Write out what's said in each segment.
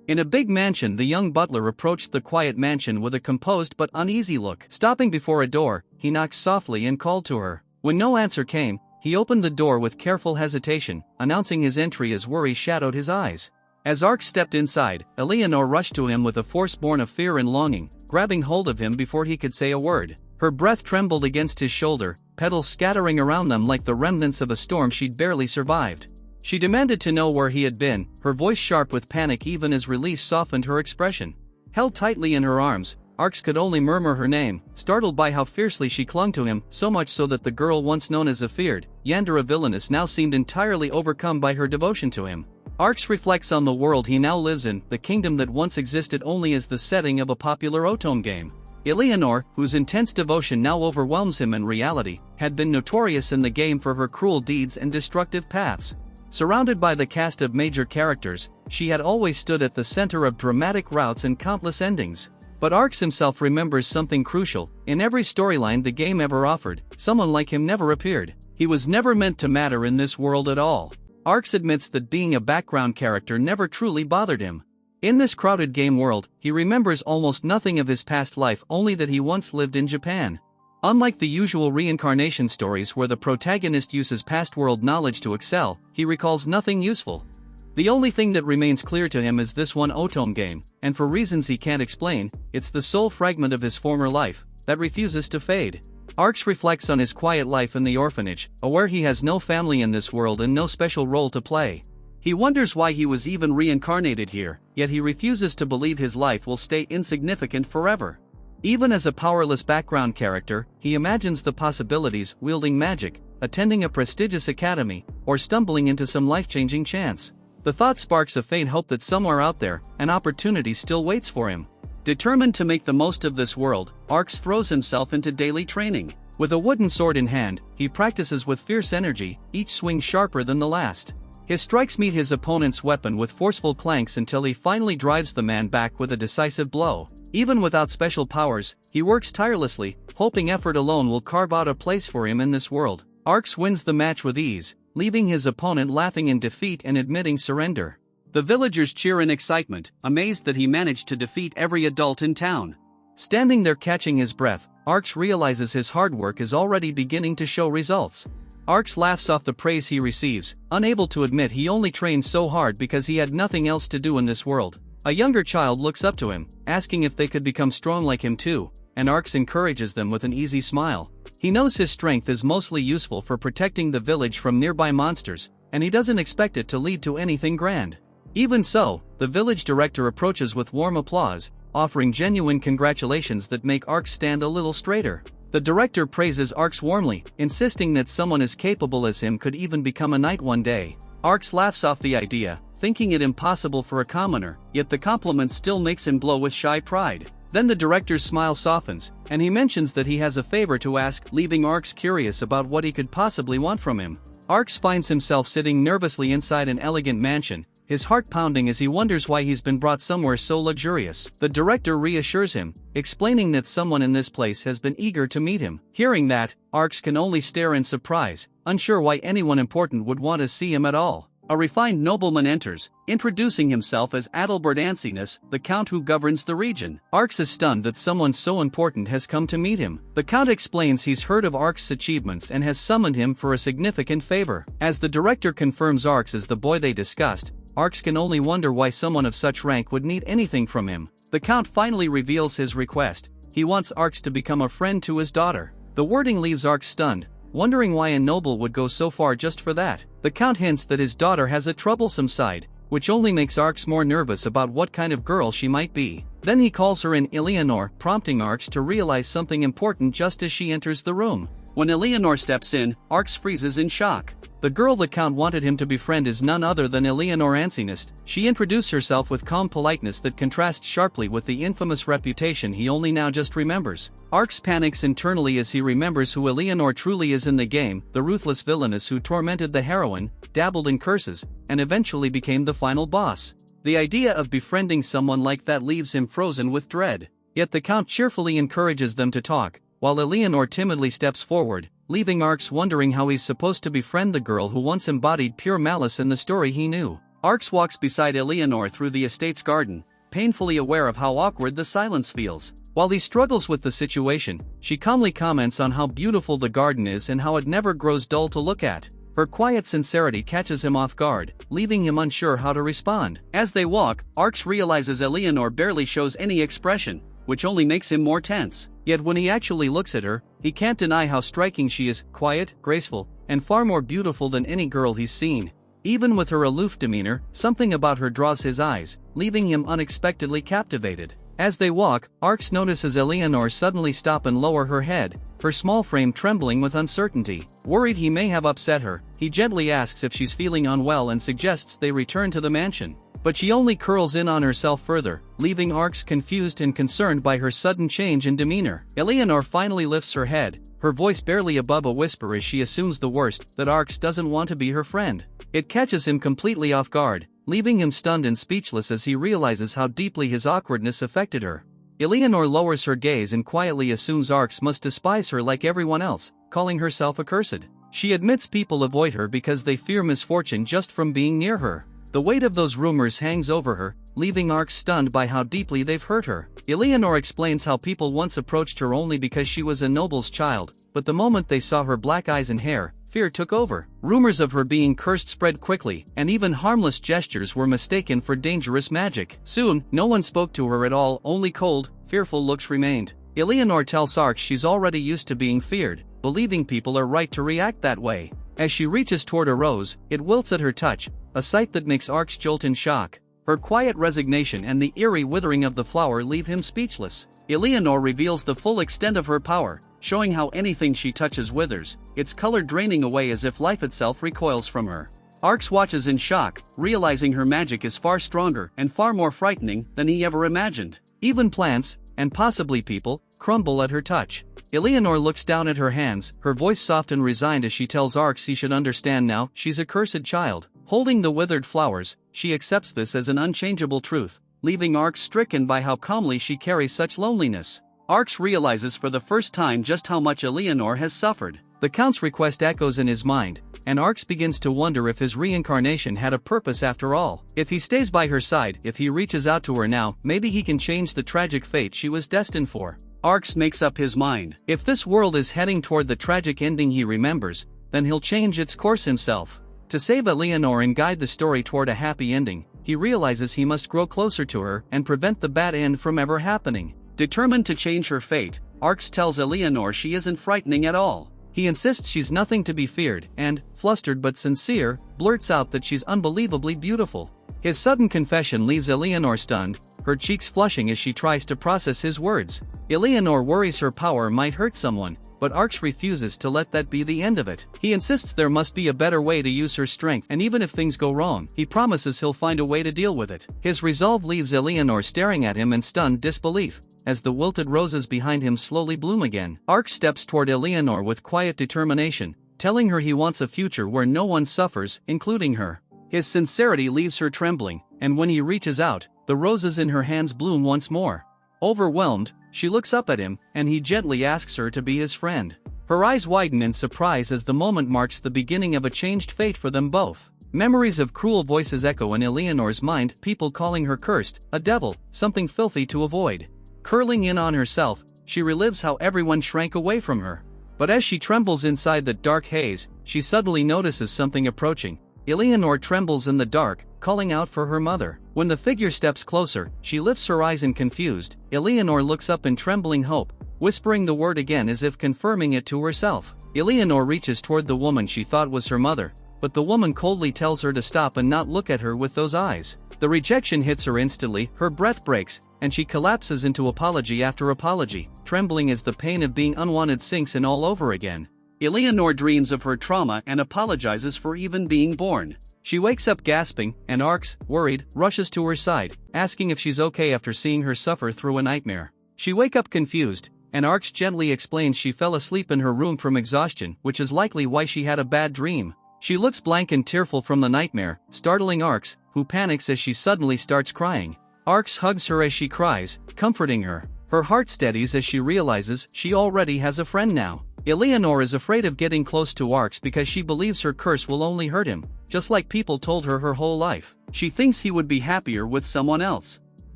In a big mansion, the young butler approached the quiet mansion with a composed but uneasy look. Stopping before a door, he knocked softly and called to her. When no answer came, he opened the door with careful hesitation, announcing his entry as worry shadowed his eyes. As Arx stepped inside, Eleanor rushed to him with a force born of fear and longing, grabbing hold of him before he could say a word. Her breath trembled against his shoulder, petals scattering around them like the remnants of a storm she'd barely survived. She demanded to know where he had been, her voice sharp with panic even as relief softened her expression. Held tightly in her arms, Arx could only murmur her name, startled by how fiercely she clung to him, so much so that the girl once known as a feared Yandere Villainess now seemed entirely overcome by her devotion to him. Arx reflects on the world he now lives in, the kingdom that once existed only as the setting of a popular Otome game. Eleanor, whose intense devotion now overwhelms him in reality, had been notorious in the game for her cruel deeds and destructive paths. Surrounded by the cast of major characters, she had always stood at the center of dramatic routes and countless endings. But Arx himself remembers something crucial: in every storyline the game ever offered, someone like him never appeared. He was never meant to matter in this world at all. Arx admits that being a background character never truly bothered him. In this crowded game world, he remembers almost nothing of his past life, only that he once lived in Japan. Unlike the usual reincarnation stories where the protagonist uses past world knowledge to excel, he recalls nothing useful. The only thing that remains clear to him is this one Otome game, and for reasons he can't explain, it's the sole fragment of his former life that refuses to fade. Arx reflects on his quiet life in the orphanage, aware he has no family in this world and no special role to play. He wonders why he was even reincarnated here, yet he refuses to believe his life will stay insignificant forever. Even as a powerless background character, he imagines the possibilities: wielding magic, attending a prestigious academy, or stumbling into some life-changing chance. The thought sparks a faint hope that somewhere out there, an opportunity still waits for him. Determined to make the most of this world, Arx throws himself into daily training. With a wooden sword in hand, he practices with fierce energy, each swing sharper than the last. His strikes meet his opponent's weapon with forceful clanks until he finally drives the man back with a decisive blow. Even without special powers, he works tirelessly, hoping effort alone will carve out a place for him in this world. Arx wins the match with ease, leaving his opponent laughing in defeat and admitting surrender. The villagers cheer in excitement, amazed that he managed to defeat every adult in town. Standing there catching his breath, Arx realizes his hard work is already beginning to show results. Arx laughs off the praise he receives, unable to admit he only trained so hard because he had nothing else to do in this world. A younger child looks up to him, asking if they could become strong like him too, and Arx encourages them with an easy smile. He knows his strength is mostly useful for protecting the village from nearby monsters, and he doesn't expect it to lead to anything grand. Even so, the village director approaches with warm applause, offering genuine congratulations that make Arx stand a little straighter. The director praises Arx warmly, insisting that someone as capable as him could even become a knight one day. Arx laughs off the idea, thinking it impossible for a commoner, yet the compliment still makes him glow with shy pride. Then the director's smile softens, and he mentions that he has a favor to ask, leaving Arx curious about what he could possibly want from him. Arx finds himself sitting nervously inside an elegant mansion, his heart pounding as he wonders why he's been brought somewhere so luxurious. The director reassures him, explaining that someone in this place has been eager to meet him. Hearing that, Arx can only stare in surprise, unsure why anyone important would want to see him at all. A refined nobleman enters, introducing himself as Adalbert Ancinous, the count who governs the region. Arx is stunned that someone so important has come to meet him. The count explains he's heard of Arx's achievements and has summoned him for a significant favor. As the director confirms Arx is the boy they discussed, Arx can only wonder why someone of such rank would need anything from him. The count finally reveals his request. He wants Arx to become a friend to his daughter. The wording leaves Arx stunned, wondering why a noble would go so far just for that. The count hints that his daughter has a troublesome side, which only makes Arx more nervous about what kind of girl she might be. Then he calls her in Eleanor, prompting Arx to realize something important just as she enters the room. When Eleanor steps in, Arx freezes in shock. The girl the count wanted him to befriend is none other than Eleanor Ancinous. She introduced herself with calm politeness that contrasts sharply with the infamous reputation he only now just remembers. Arx panics internally as he remembers who Eleanor truly is in the game, the ruthless villainess who tormented the heroine, dabbled in curses, and eventually became the final boss. The idea of befriending someone like that leaves him frozen with dread. Yet the count cheerfully encourages them to talk, while Eleanor timidly steps forward, leaving Arx wondering how he's supposed to befriend the girl who once embodied pure malice in the story he knew. Arx walks beside Eleanor through the estate's garden, painfully aware of how awkward the silence feels. While he struggles with the situation, she calmly comments on how beautiful the garden is and how it never grows dull to look at. Her quiet sincerity catches him off guard, leaving him unsure how to respond. As they walk, Arx realizes Eleanor barely shows any expression, which only makes him more tense. Yet when he actually looks at her, he can't deny how striking she is, quiet, graceful, and far more beautiful than any girl he's seen. Even with her aloof demeanor, something about her draws his eyes, leaving him unexpectedly captivated. As they walk, Arx notices Eleanor suddenly stop and lower her head, her small frame trembling with uncertainty. Worried he may have upset her, he gently asks if she's feeling unwell and suggests they return to the mansion. But she only curls in on herself further, leaving Arx confused and concerned by her sudden change in demeanor. Eleanor finally lifts her head, her voice barely above a whisper as she assumes the worst, that Arx doesn't want to be her friend. It catches him completely off guard, leaving him stunned and speechless as he realizes how deeply his awkwardness affected her. Eleanor lowers her gaze and quietly assumes Arx must despise her like everyone else, calling herself accursed. She admits people avoid her because they fear misfortune just from being near her. The weight of those rumors hangs over her, leaving Arx stunned by how deeply they've hurt her. Eleanor explains how people once approached her only because she was a noble's child, but the moment they saw her black eyes and hair, fear took over. Rumors of her being cursed spread quickly, and even harmless gestures were mistaken for dangerous magic. Soon, no one spoke to her at all, only cold, fearful looks remained. Eleanor tells Arx she's already used to being feared, believing people are right to react that way. As she reaches toward a rose, it wilts at her touch, a sight that makes Arx jolt in shock. Her quiet resignation and the eerie withering of the flower leave him speechless. Eleanor reveals the full extent of her power, showing how anything she touches withers, its color draining away as if life itself recoils from her. Arx watches in shock, realizing her magic is far stronger and far more frightening than he ever imagined. Even plants, and possibly people, crumble at her touch. Eleanor looks down at her hands, her voice soft and resigned as she tells Arx he should understand now, she's a cursed child. Holding the withered flowers, she accepts this as an unchangeable truth, leaving Arx stricken by how calmly she carries such loneliness. Arx realizes for the first time just how much Eleanor has suffered. The Count's request echoes in his mind, and Arx begins to wonder if his reincarnation had a purpose after all. If he stays by her side, if he reaches out to her now, maybe he can change the tragic fate she was destined for. Arx makes up his mind. If this world is heading toward the tragic ending he remembers, then he'll change its course himself. To save Eleanor and guide the story toward a happy ending, he realizes he must grow closer to her and prevent the bad end from ever happening. Determined to change her fate, Arx tells Eleanor she isn't frightening at all. He insists she's nothing to be feared and, flustered but sincere, blurts out that she's unbelievably beautiful. His sudden confession leaves Eleanor stunned, her cheeks flushing as she tries to process his words. Eleanor worries her power might hurt someone, but Arx refuses to let that be the end of it. He insists there must be a better way to use her strength, and even if things go wrong, he promises he'll find a way to deal with it. His resolve leaves Eleanor staring at him in stunned disbelief, as the wilted roses behind him slowly bloom again. Arx steps toward Eleanor with quiet determination, telling her he wants a future where no one suffers, including her. His sincerity leaves her trembling, and when he reaches out, the roses in her hands bloom once more. Overwhelmed, she looks up at him, and he gently asks her to be his friend. Her eyes widen in surprise as the moment marks the beginning of a changed fate for them both. Memories of cruel voices echo in Eleanor's mind, people calling her cursed, a devil, something filthy to avoid. Curling in on herself, she relives how everyone shrank away from her. But as she trembles inside the dark haze, she suddenly notices something approaching. Eleanor trembles in the dark, calling out for her mother. When the figure steps closer, she lifts her eyes in confused. Eleanor looks up in trembling hope, whispering the word again as if confirming it to herself. Eleanor reaches toward the woman she thought was her mother, but the woman coldly tells her to stop and not look at her with those eyes. The rejection hits her instantly, her breath breaks, and she collapses into apology after apology, trembling as the pain of being unwanted sinks in all over again. Eleanor dreams of her trauma and apologizes for even being born. She wakes up gasping, and Arx, worried, rushes to her side, asking if she's okay after seeing her suffer through a nightmare. She wakes up confused, and Arx gently explains she fell asleep in her room from exhaustion, which is likely why she had a bad dream. She looks blank and tearful from the nightmare, startling Arx, who panics as she suddenly starts crying. Arx hugs her as she cries, comforting her. Her heart steadies as she realizes she already has a friend now. Eleanor is afraid of getting close to Arx because she believes her curse will only hurt him, just like people told her her whole life. She thinks he would be happier with someone else.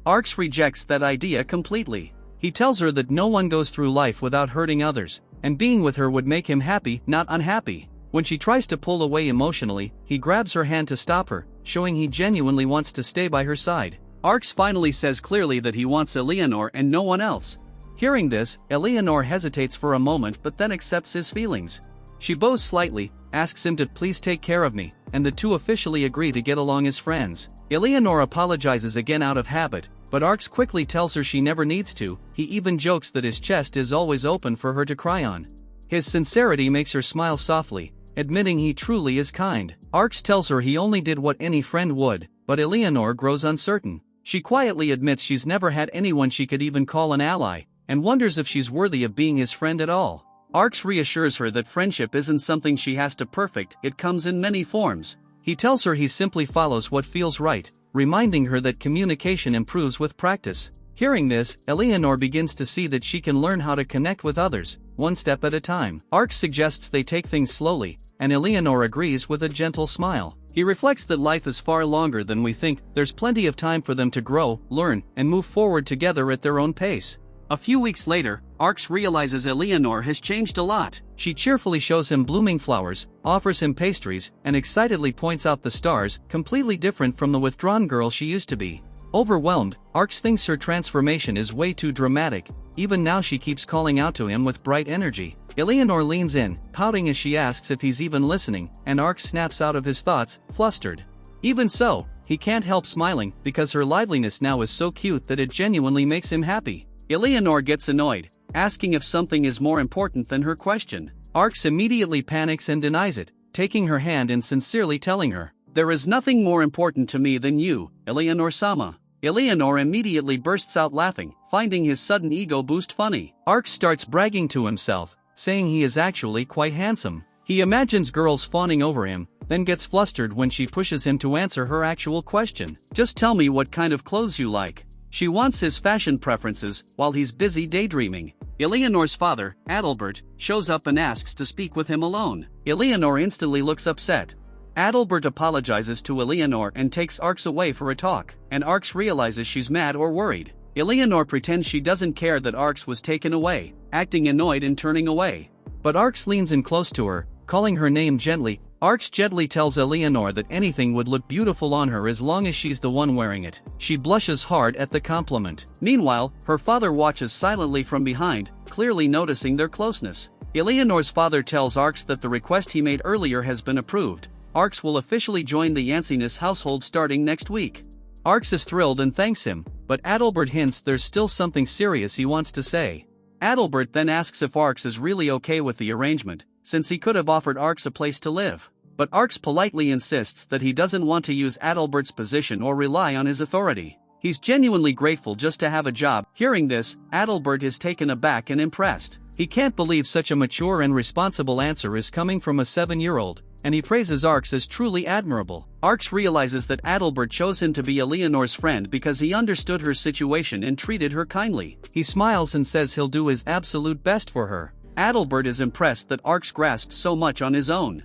Arx rejects that idea completely. He tells her that no one goes through life without hurting others, and being with her would make him happy, not unhappy. When she tries to pull away emotionally, he grabs her hand to stop her, showing he genuinely wants to stay by her side. Arx finally says clearly that he wants Eleanor and no one else. Hearing this, Eleanor hesitates for a moment but then accepts his feelings. She bows slightly, asks him to please take care of me, and the two officially agree to get along as friends. Eleanor apologizes again out of habit, but Arx quickly tells her she never needs to. He even jokes that his chest is always open for her to cry on. His sincerity makes her smile softly, admitting he truly is kind. Arx tells her he only did what any friend would, but Eleanor grows uncertain. She quietly admits she's never had anyone she could even call an ally, and wonders if she's worthy of being his friend at all. Arx reassures her that friendship isn't something she has to perfect, it comes in many forms. He tells her he simply follows what feels right, reminding her that communication improves with practice. Hearing this, Eleanor begins to see that she can learn how to connect with others, one step at a time. Arx suggests they take things slowly, and Eleanor agrees with a gentle smile. He reflects that life is far longer than we think, there's plenty of time for them to grow, learn, and move forward together at their own pace. A few weeks later, Arx realizes Eleanor has changed a lot. She cheerfully shows him blooming flowers, offers him pastries, and excitedly points out the stars, completely different from the withdrawn girl she used to be. Overwhelmed, Arx thinks her transformation is way too dramatic. Even now she keeps calling out to him with bright energy. Eleanor leans in, pouting as she asks if he's even listening, and Arx snaps out of his thoughts, flustered. Even so, he can't help smiling, because her liveliness now is so cute that it genuinely makes him happy. Eleanor gets annoyed, asking if something is more important than her question. Arx immediately panics and denies it, taking her hand and sincerely telling her, "There is nothing more important to me than you, Eleanor-sama." Eleanor immediately bursts out laughing, finding his sudden ego boost funny. Arx starts bragging to himself, saying he is actually quite handsome. He imagines girls fawning over him, then gets flustered when she pushes him to answer her actual question. "Just tell me what kind of clothes you like." She wants his fashion preferences, while he's busy daydreaming. Eleanor's father, Adalbert, shows up and asks to speak with him alone. Eleanor instantly looks upset. Adalbert apologizes to Eleanor and takes Arx away for a talk, and Arx realizes she's mad or worried. Eleanor pretends she doesn't care that Arx was taken away, acting annoyed and turning away. But Arx leans in close to her, calling her name gently. Arx gently tells Eleanor that anything would look beautiful on her as long as she's the one wearing it. She blushes hard at the compliment. Meanwhile, her father watches silently from behind, clearly noticing their closeness. Eleanor's father tells Arx that the request he made earlier has been approved. Arx will officially join the Yanciness household starting next week. Arx is thrilled and thanks him, but Adalbert hints there's still something serious he wants to say. Adalbert then asks if Arx is really okay with the arrangement, since he could have offered Arx a place to live. But Arx politely insists that he doesn't want to use Adalbert's position or rely on his authority. He's genuinely grateful just to have a job. Hearing this, Adalbert is taken aback and impressed. He can't believe such a mature and responsible answer is coming from a 7-year-old, and he praises Arx as truly admirable. Arx realizes that Adalbert chose him to be Eleanor's friend because he understood her situation and treated her kindly. He smiles and says he'll do his absolute best for her. Adalbert is impressed that Arx grasped so much on his own.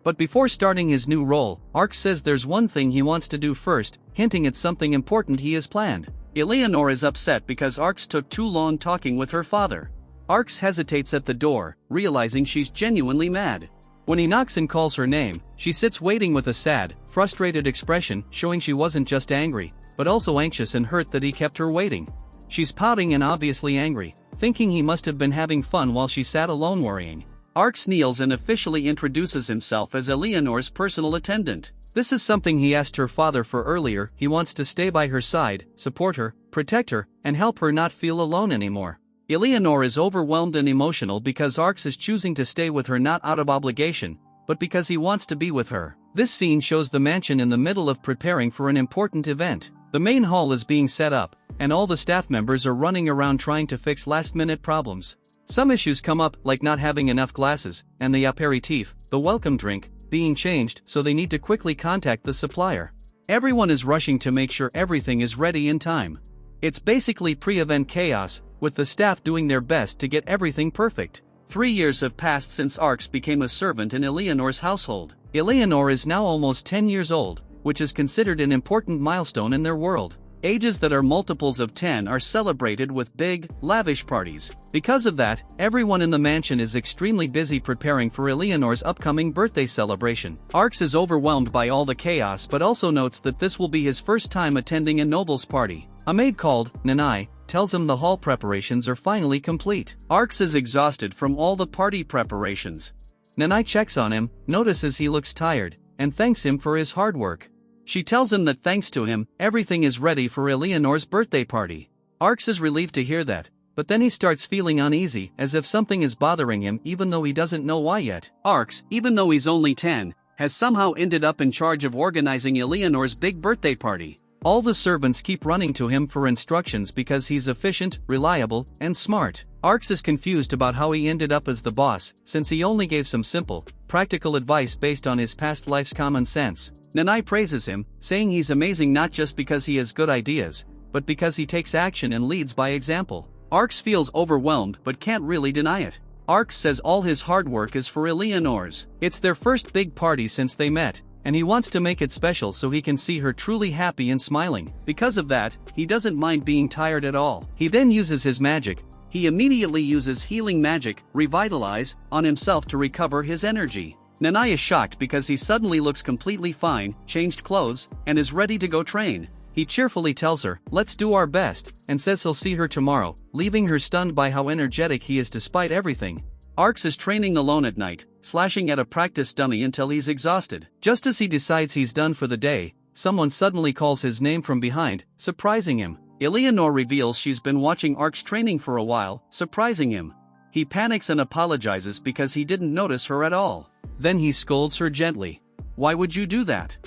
But before starting his new role, Arx says there's one thing he wants to do first, hinting at something important he has planned. Eleanor is upset because Arx took too long talking with her father. Arx hesitates at the door, realizing she's genuinely mad. When he knocks and calls her name, she sits waiting with a sad, frustrated expression, showing she wasn't just angry, but also anxious and hurt that he kept her waiting. She's pouting and obviously angry, thinking he must have been having fun while she sat alone worrying. Arx kneels and officially introduces himself as Eleanor's personal attendant. This is something he asked her father for earlier. He wants to stay by her side, support her, protect her, and help her not feel alone anymore. Eleanor is overwhelmed and emotional because Arx is choosing to stay with her not out of obligation, but because he wants to be with her. This scene shows the mansion in the middle of preparing for an important event. The main hall is being set up, and all the staff members are running around trying to fix last-minute problems. Some issues come up, like not having enough glasses, and the aperitif, the welcome drink, being changed, so they need to quickly contact the supplier. Everyone is rushing to make sure everything is ready in time. It's basically pre-event chaos, with the staff doing their best to get everything perfect. 3 years have passed since Arx became a servant in Eleanor's household. Eleanor is now almost 10 years old, which is considered an important milestone in their world. Ages that are multiples of 10 are celebrated with big, lavish parties. Because of that, everyone in the mansion is extremely busy preparing for Eleanor's upcoming birthday celebration. Arx is overwhelmed by all the chaos but also notes that this will be his first time attending a noble's party. A maid called Nanai tells him the hall preparations are finally complete. Arx is exhausted from all the party preparations. Nanai checks on him, notices he looks tired, and thanks him for his hard work. She tells him that thanks to him, everything is ready for Eleanor's birthday party. Arx is relieved to hear that, but then he starts feeling uneasy, as if something is bothering him even though he doesn't know why yet. Arx, even though he's only 10, has somehow ended up in charge of organizing Eleanor's big birthday party. All the servants keep running to him for instructions because he's efficient, reliable, and smart. Arx is confused about how he ended up as the boss, since he only gave some simple, practical advice based on his past life's common sense. Nanai praises him, saying he's amazing not just because he has good ideas, but because he takes action and leads by example. Arx feels overwhelmed but can't really deny it. Arx says all his hard work is for Eleanor's. It's their first big party since they met, and he wants to make it special so he can see her truly happy and smiling. Because of that, he doesn't mind being tired at all. He then uses his magic. He immediately uses healing magic, Revitalize, on himself to recover his energy. Nanai is shocked because he suddenly looks completely fine, changed clothes, and is ready to go train. He cheerfully tells her, "Let's do our best," and says he'll see her tomorrow, leaving her stunned by how energetic he is despite everything. Arx is training alone at night, slashing at a practice dummy until he's exhausted. Just as he decides he's done for the day, someone suddenly calls his name from behind, surprising him. Eleanor reveals she's been watching Arx training for a while, surprising him. He panics and apologizes because he didn't notice her at all. Then he scolds her gently. "Why would you do that?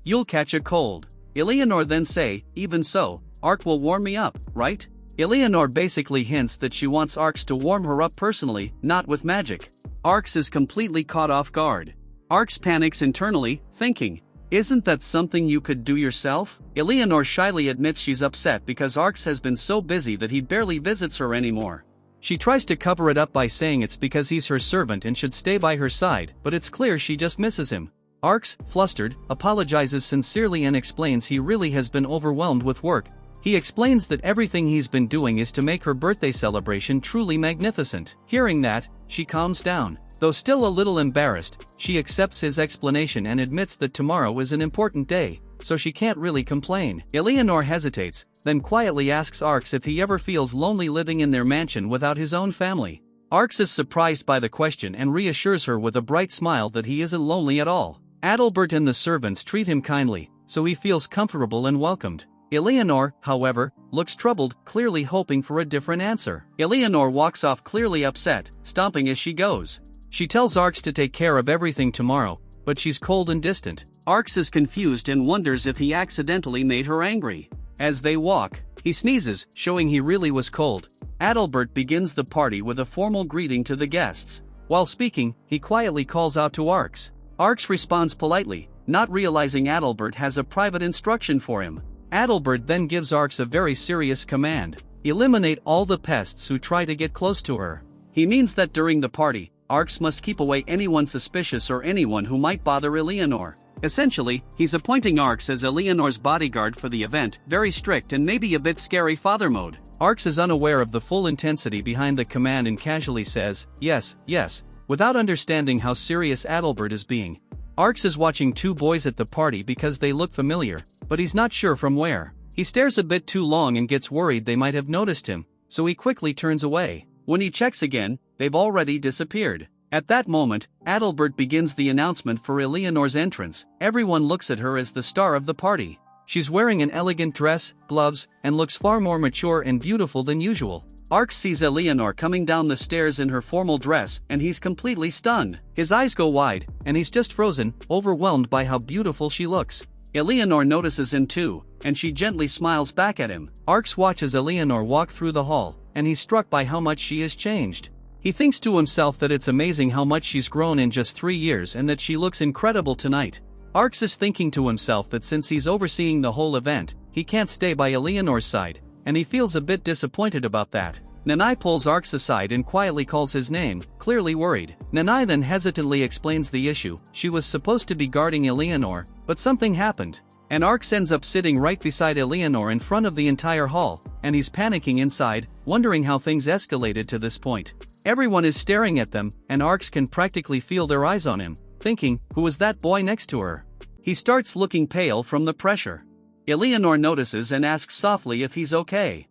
You'll catch a cold." Eleanor then say, "Even so, Arx will warm me up, right?" Eleanor basically hints that she wants Arx to warm her up personally, not with magic. Arx is completely caught off guard. Arx panics internally, thinking, "Isn't that something you could do yourself?" Eleanor shyly admits she's upset because Arx has been so busy that he barely visits her anymore. She tries to cover it up by saying it's because he's her servant and should stay by her side, but it's clear she just misses him. Arx, flustered, apologizes sincerely and explains he really has been overwhelmed with work. He explains that everything he's been doing is to make her birthday celebration truly magnificent. Hearing that, she calms down. Though still a little embarrassed, she accepts his explanation and admits that tomorrow is an important day, so she can't really complain. Eleanor hesitates, then quietly asks Arx if he ever feels lonely living in their mansion without his own family. Arx is surprised by the question and reassures her with a bright smile that he isn't lonely at all. Adalbert and the servants treat him kindly, so he feels comfortable and welcomed. Eleanor, however, looks troubled, clearly hoping for a different answer. Eleanor walks off clearly upset, stomping as she goes. She tells Arx to take care of everything tomorrow, but she's cold and distant. Arx is confused and wonders if he accidentally made her angry. As they walk, he sneezes, showing he really was cold. Adalbert begins the party with a formal greeting to the guests. While speaking, he quietly calls out to Arx. Arx responds politely, not realizing Adalbert has a private instruction for him. Adalbert then gives Arx a very serious command: eliminate all the pests who try to get close to her. He means that during the party, Arx must keep away anyone suspicious or anyone who might bother Eleanor. Essentially, he's appointing Arx as Eleanor's bodyguard for the event, very strict and maybe a bit scary father mode. Arx is unaware of the full intensity behind the command and casually says, "Yes, yes," without understanding how serious Adalbert is being. Arx is watching two boys at the party because they look familiar, but he's not sure from where. He stares a bit too long and gets worried they might have noticed him, so he quickly turns away. When he checks again, they've already disappeared. At that moment, Adalbert begins the announcement for Eleanor's entrance. Everyone looks at her as the star of the party. She's wearing an elegant dress, gloves, and looks far more mature and beautiful than usual. Arx sees Eleanor coming down the stairs in her formal dress, and he's completely stunned. His eyes go wide, and he's just frozen, overwhelmed by how beautiful she looks. Eleanor notices him too, and she gently smiles back at him. Arx watches Eleanor walk through the hall, and he's struck by how much she has changed. He thinks to himself that it's amazing how much she's grown in just 3 years and that she looks incredible tonight. Arx is thinking to himself that since he's overseeing the whole event, he can't stay by Eleanor's side, and he feels a bit disappointed about that. Nanai pulls Arx aside and quietly calls his name, clearly worried. Nanai then hesitantly explains the issue. She was supposed to be guarding Eleanor, but something happened. And Arx ends up sitting right beside Eleanor in front of the entire hall, and he's panicking inside, wondering how things escalated to this point. Everyone is staring at them, and Arx can practically feel their eyes on him, thinking, who was that boy next to her? He starts looking pale from the pressure. Eleanor notices and asks softly if he's okay.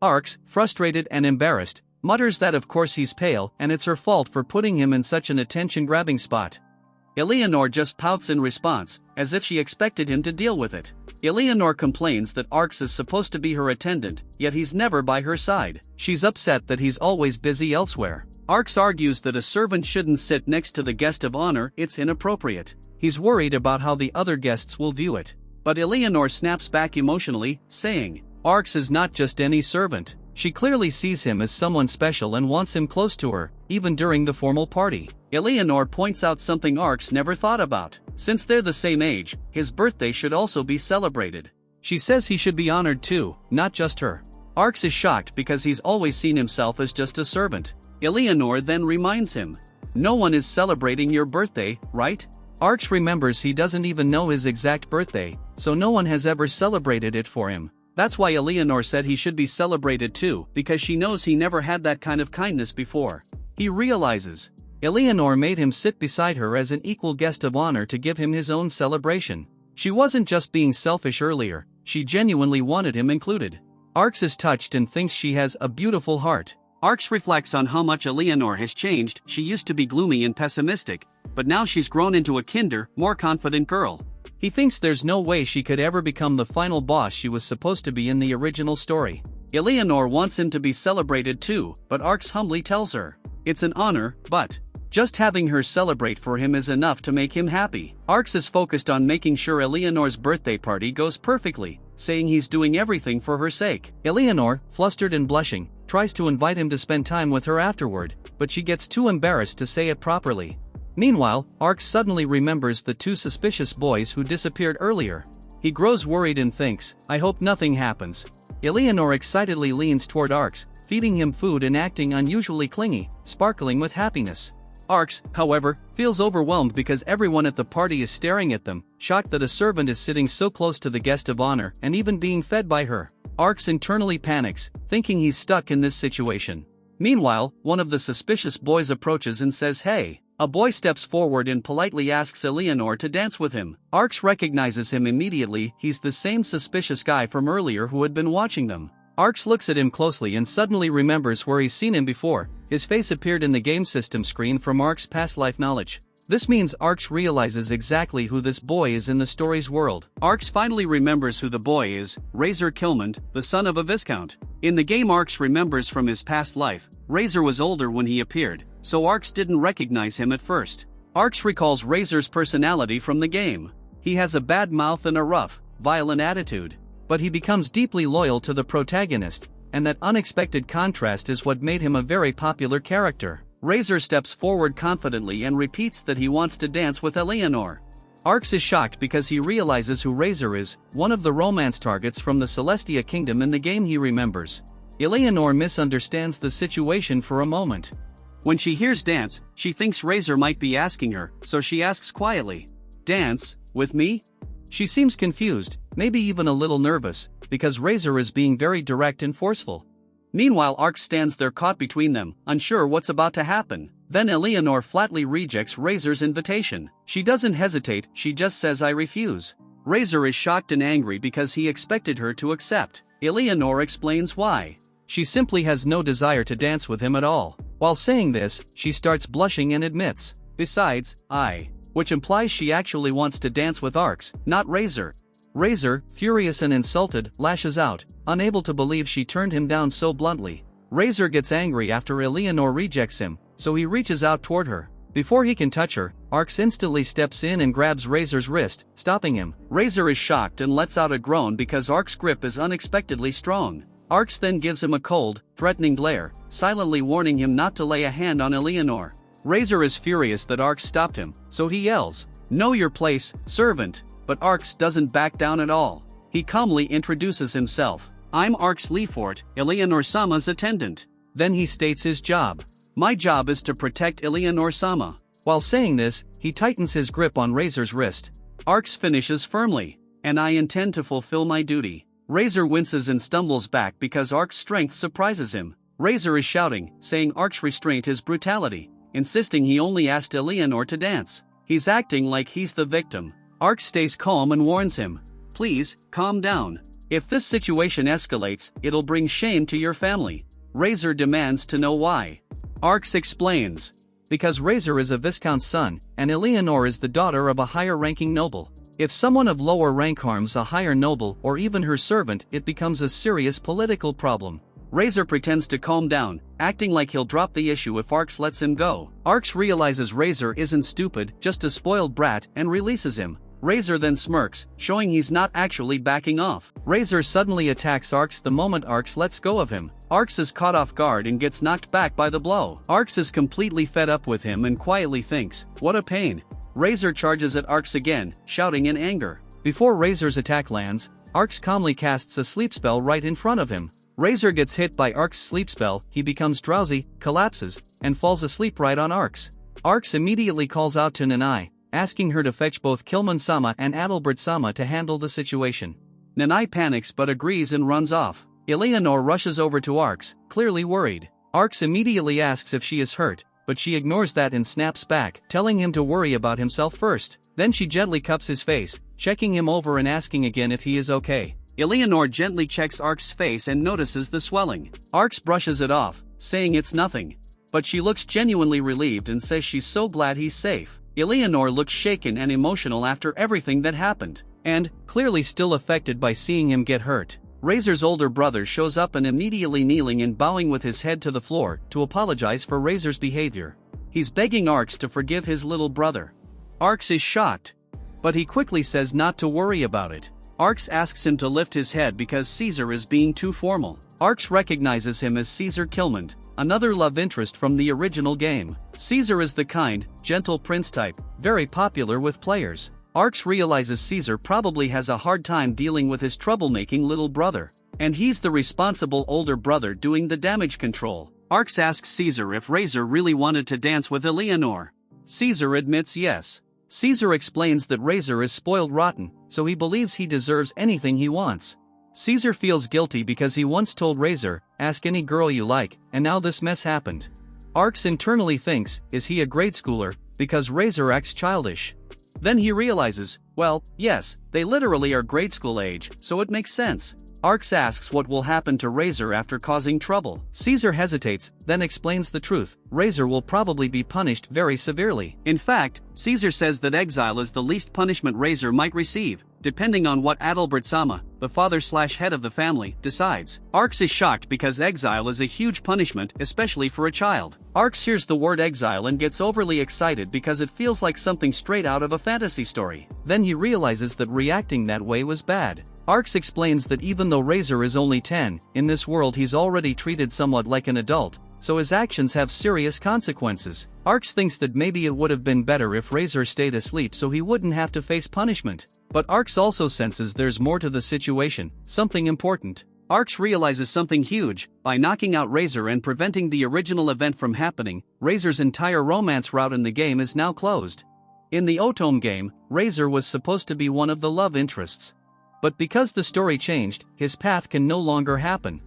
Arx, frustrated and embarrassed, mutters that of course he's pale and it's her fault for putting him in such an attention-grabbing spot. Eleanor just pouts in response, as if she expected him to deal with it. Eleanor complains that Arx is supposed to be her attendant, yet he's never by her side. She's upset that he's always busy elsewhere. Arx argues that a servant shouldn't sit next to the guest of honor, it's inappropriate. He's worried about how the other guests will view it. But Eleanor snaps back emotionally, saying, Arx is not just any servant. She clearly sees him as someone special and wants him close to her, even during the formal party. Eleanor points out something Arx never thought about. Since they're the same age, his birthday should also be celebrated. She says he should be honored too, not just her. Arx is shocked because he's always seen himself as just a servant. Eleanor then reminds him, no one is celebrating your birthday, right? Arx remembers he doesn't even know his exact birthday, so no one has ever celebrated it for him. That's why Eleanor said he should be celebrated too, because she knows he never had that kind of kindness before. He realizes Eleanor made him sit beside her as an equal guest of honor to give him his own celebration. She wasn't just being selfish earlier, she genuinely wanted him included. Arx is touched and thinks she has a beautiful heart. Arx reflects on how much Eleanor has changed. She used to be gloomy and pessimistic, but now she's grown into a kinder, more confident girl. He thinks there's no way she could ever become the final boss she was supposed to be in the original story. Eleanor wants him to be celebrated too, but Arx humbly tells her, it's an honor, but just having her celebrate for him is enough to make him happy. Arx is focused on making sure Eleanor's birthday party goes perfectly, saying he's doing everything for her sake. Eleanor, flustered and blushing, tries to invite him to spend time with her afterward, but she gets too embarrassed to say it properly. Meanwhile, Arx suddenly remembers the two suspicious boys who disappeared earlier. He grows worried and thinks, I hope nothing happens. Eleanor excitedly leans toward Arx, feeding him food and acting unusually clingy, sparkling with happiness. Arx, however, feels overwhelmed because everyone at the party is staring at them, shocked that a servant is sitting so close to the guest of honor and even being fed by her. Arx internally panics, thinking he's stuck in this situation. Meanwhile, one of the suspicious boys approaches and says hey. A boy steps forward and politely asks Eleanor to dance with him. Arx recognizes him immediately, he's the same suspicious guy from earlier who had been watching them. Arx looks at him closely and suddenly remembers where he's seen him before. His face appeared in the game system screen from Arx's past life knowledge. This means Arx realizes exactly who this boy is in the story's world. Arx finally remembers who the boy is, Razor Kilmond, the son of a Viscount. In the game Arx remembers from his past life, Razor was older when he appeared, so Arx didn't recognize him at first. Arx recalls Razor's personality from the game. He has a bad mouth and a rough, violent attitude. But he becomes deeply loyal to the protagonist, and that unexpected contrast is what made him a very popular character. Razor steps forward confidently and repeats that he wants to dance with Eleanor. Arx is shocked because he realizes who Razor is, one of the romance targets from the Celestia Kingdom in the game he remembers. Eleanor misunderstands the situation for a moment. When she hears dance, she thinks Razor might be asking her, so she asks quietly, dance, with me? She seems confused, maybe even a little nervous, because Razor is being very direct and forceful. Meanwhile Arx stands there caught between them, unsure what's about to happen. Then Eleanor flatly rejects Razor's invitation. She doesn't hesitate, she just says I refuse. Razor is shocked and angry because he expected her to accept. Eleanor explains why. She simply has no desire to dance with him at all. While saying this, she starts blushing and admits, besides, which implies she actually wants to dance with Arx, not Razor. Razor, furious and insulted, lashes out, unable to believe she turned him down so bluntly. Razor gets angry after Eleanor rejects him, so he reaches out toward her. Before he can touch her, Arx instantly steps in and grabs Razor's wrist, stopping him. Razor is shocked and lets out a groan because Arx's grip is unexpectedly strong. Arx then gives him a cold, threatening glare, silently warning him not to lay a hand on Eleanor. Razor is furious that Arx stopped him, so he yells, "Know your place, servant," but Arx doesn't back down at all. He calmly introduces himself. "I'm Arx Leafort, Eleanor Sama's attendant." Then he states his job. My job is to protect Eleanor-sama. While saying this, he tightens his grip on Razor's wrist. Arcs finishes firmly. And I intend to fulfill my duty. Razor winces and stumbles back because Arc's strength surprises him. Razor is shouting, saying Arc's restraint is brutality, insisting he only asked Eleanor to dance. He's acting like he's the victim. Arc stays calm and warns him. Please, calm down. If this situation escalates, it'll bring shame to your family. Razor demands to know why. Arcs explains. Because Razor is a Viscount's son, and Eleanor is the daughter of a higher-ranking noble. If someone of lower rank harms a higher noble or even her servant, it becomes a serious political problem. Razor pretends to calm down, acting like he'll drop the issue if Arcs lets him go. Arcs realizes Razor isn't stupid, just a spoiled brat, and releases him. Razor then smirks, showing he's not actually backing off. Razor suddenly attacks Arcs the moment Arcs lets go of him. Arcs is caught off guard and gets knocked back by the blow. Arcs is completely fed up with him and quietly thinks, what a pain. Razor charges at Arcs again, shouting in anger. Before Razor's attack lands, Arcs calmly casts a sleep spell right in front of him. Razor gets hit by Arcs' sleep spell, he becomes drowsy, collapses, and falls asleep right on Arcs. Arcs immediately calls out to Nanai, asking her to fetch both Kilman-sama and Adalbert-sama to handle the situation. Nanai panics but agrees and runs off. Eleanor rushes over to Arcs, clearly worried. Arcs immediately asks if she is hurt, but she ignores that and snaps back, telling him to worry about himself first. Then she gently cups his face, checking him over and asking again if he is okay. Eleanor gently checks Arcs' face and notices the swelling. Arcs brushes it off, saying it's nothing. But she looks genuinely relieved and says she's so glad he's safe. Eleanor looks shaken and emotional after everything that happened, and, clearly still affected by seeing him get hurt. Razor's older brother shows up and immediately kneeling and bowing with his head to the floor to apologize for Razor's behavior. He's begging Arcs to forgive his little brother. Arcs is shocked, but he quickly says not to worry about it. Arcs asks him to lift his head because Caesar is being too formal. Arcs recognizes him as Caesar Kilmand, another love interest from the original game. Caesar is the kind, gentle prince type, very popular with players. Arcs realizes Caesar probably has a hard time dealing with his troublemaking little brother, and he's the responsible older brother doing the damage control. Arcs asks Caesar if Razor really wanted to dance with Eleanor. Caesar admits yes. Caesar explains that Razor is spoiled rotten, so he believes he deserves anything he wants. Caesar feels guilty because he once told Razor, ask any girl you like, and now this mess happened. Arcs internally thinks, is he a grade schooler, because Razor acts childish. Then he realizes, well, yes, they literally are grade school age, so it makes sense. Arcs asks what will happen to Razor after causing trouble. Caesar hesitates, then explains the truth. Razor will probably be punished very severely. In fact, Caesar says that exile is the least punishment Razor might receive, depending on what Adalbert-sama, the father/head of the family, decides. Arcs is shocked because exile is a huge punishment, especially for a child. Arcs hears the word exile and gets overly excited because it feels like something straight out of a fantasy story. Then he realizes that reacting that way was bad. Arcs explains that even though Razor is only 10, in this world he's already treated somewhat like an adult, so his actions have serious consequences. Arcs thinks that maybe it would have been better if Razor stayed asleep so he wouldn't have to face punishment. But Arcs also senses there's more to the situation, something important. Arcs realizes something huge. By knocking out Razor and preventing the original event from happening, Razor's entire romance route in the game is now closed. In the Otome game, Razor was supposed to be one of the love interests. But because the story changed, his path can no longer happen.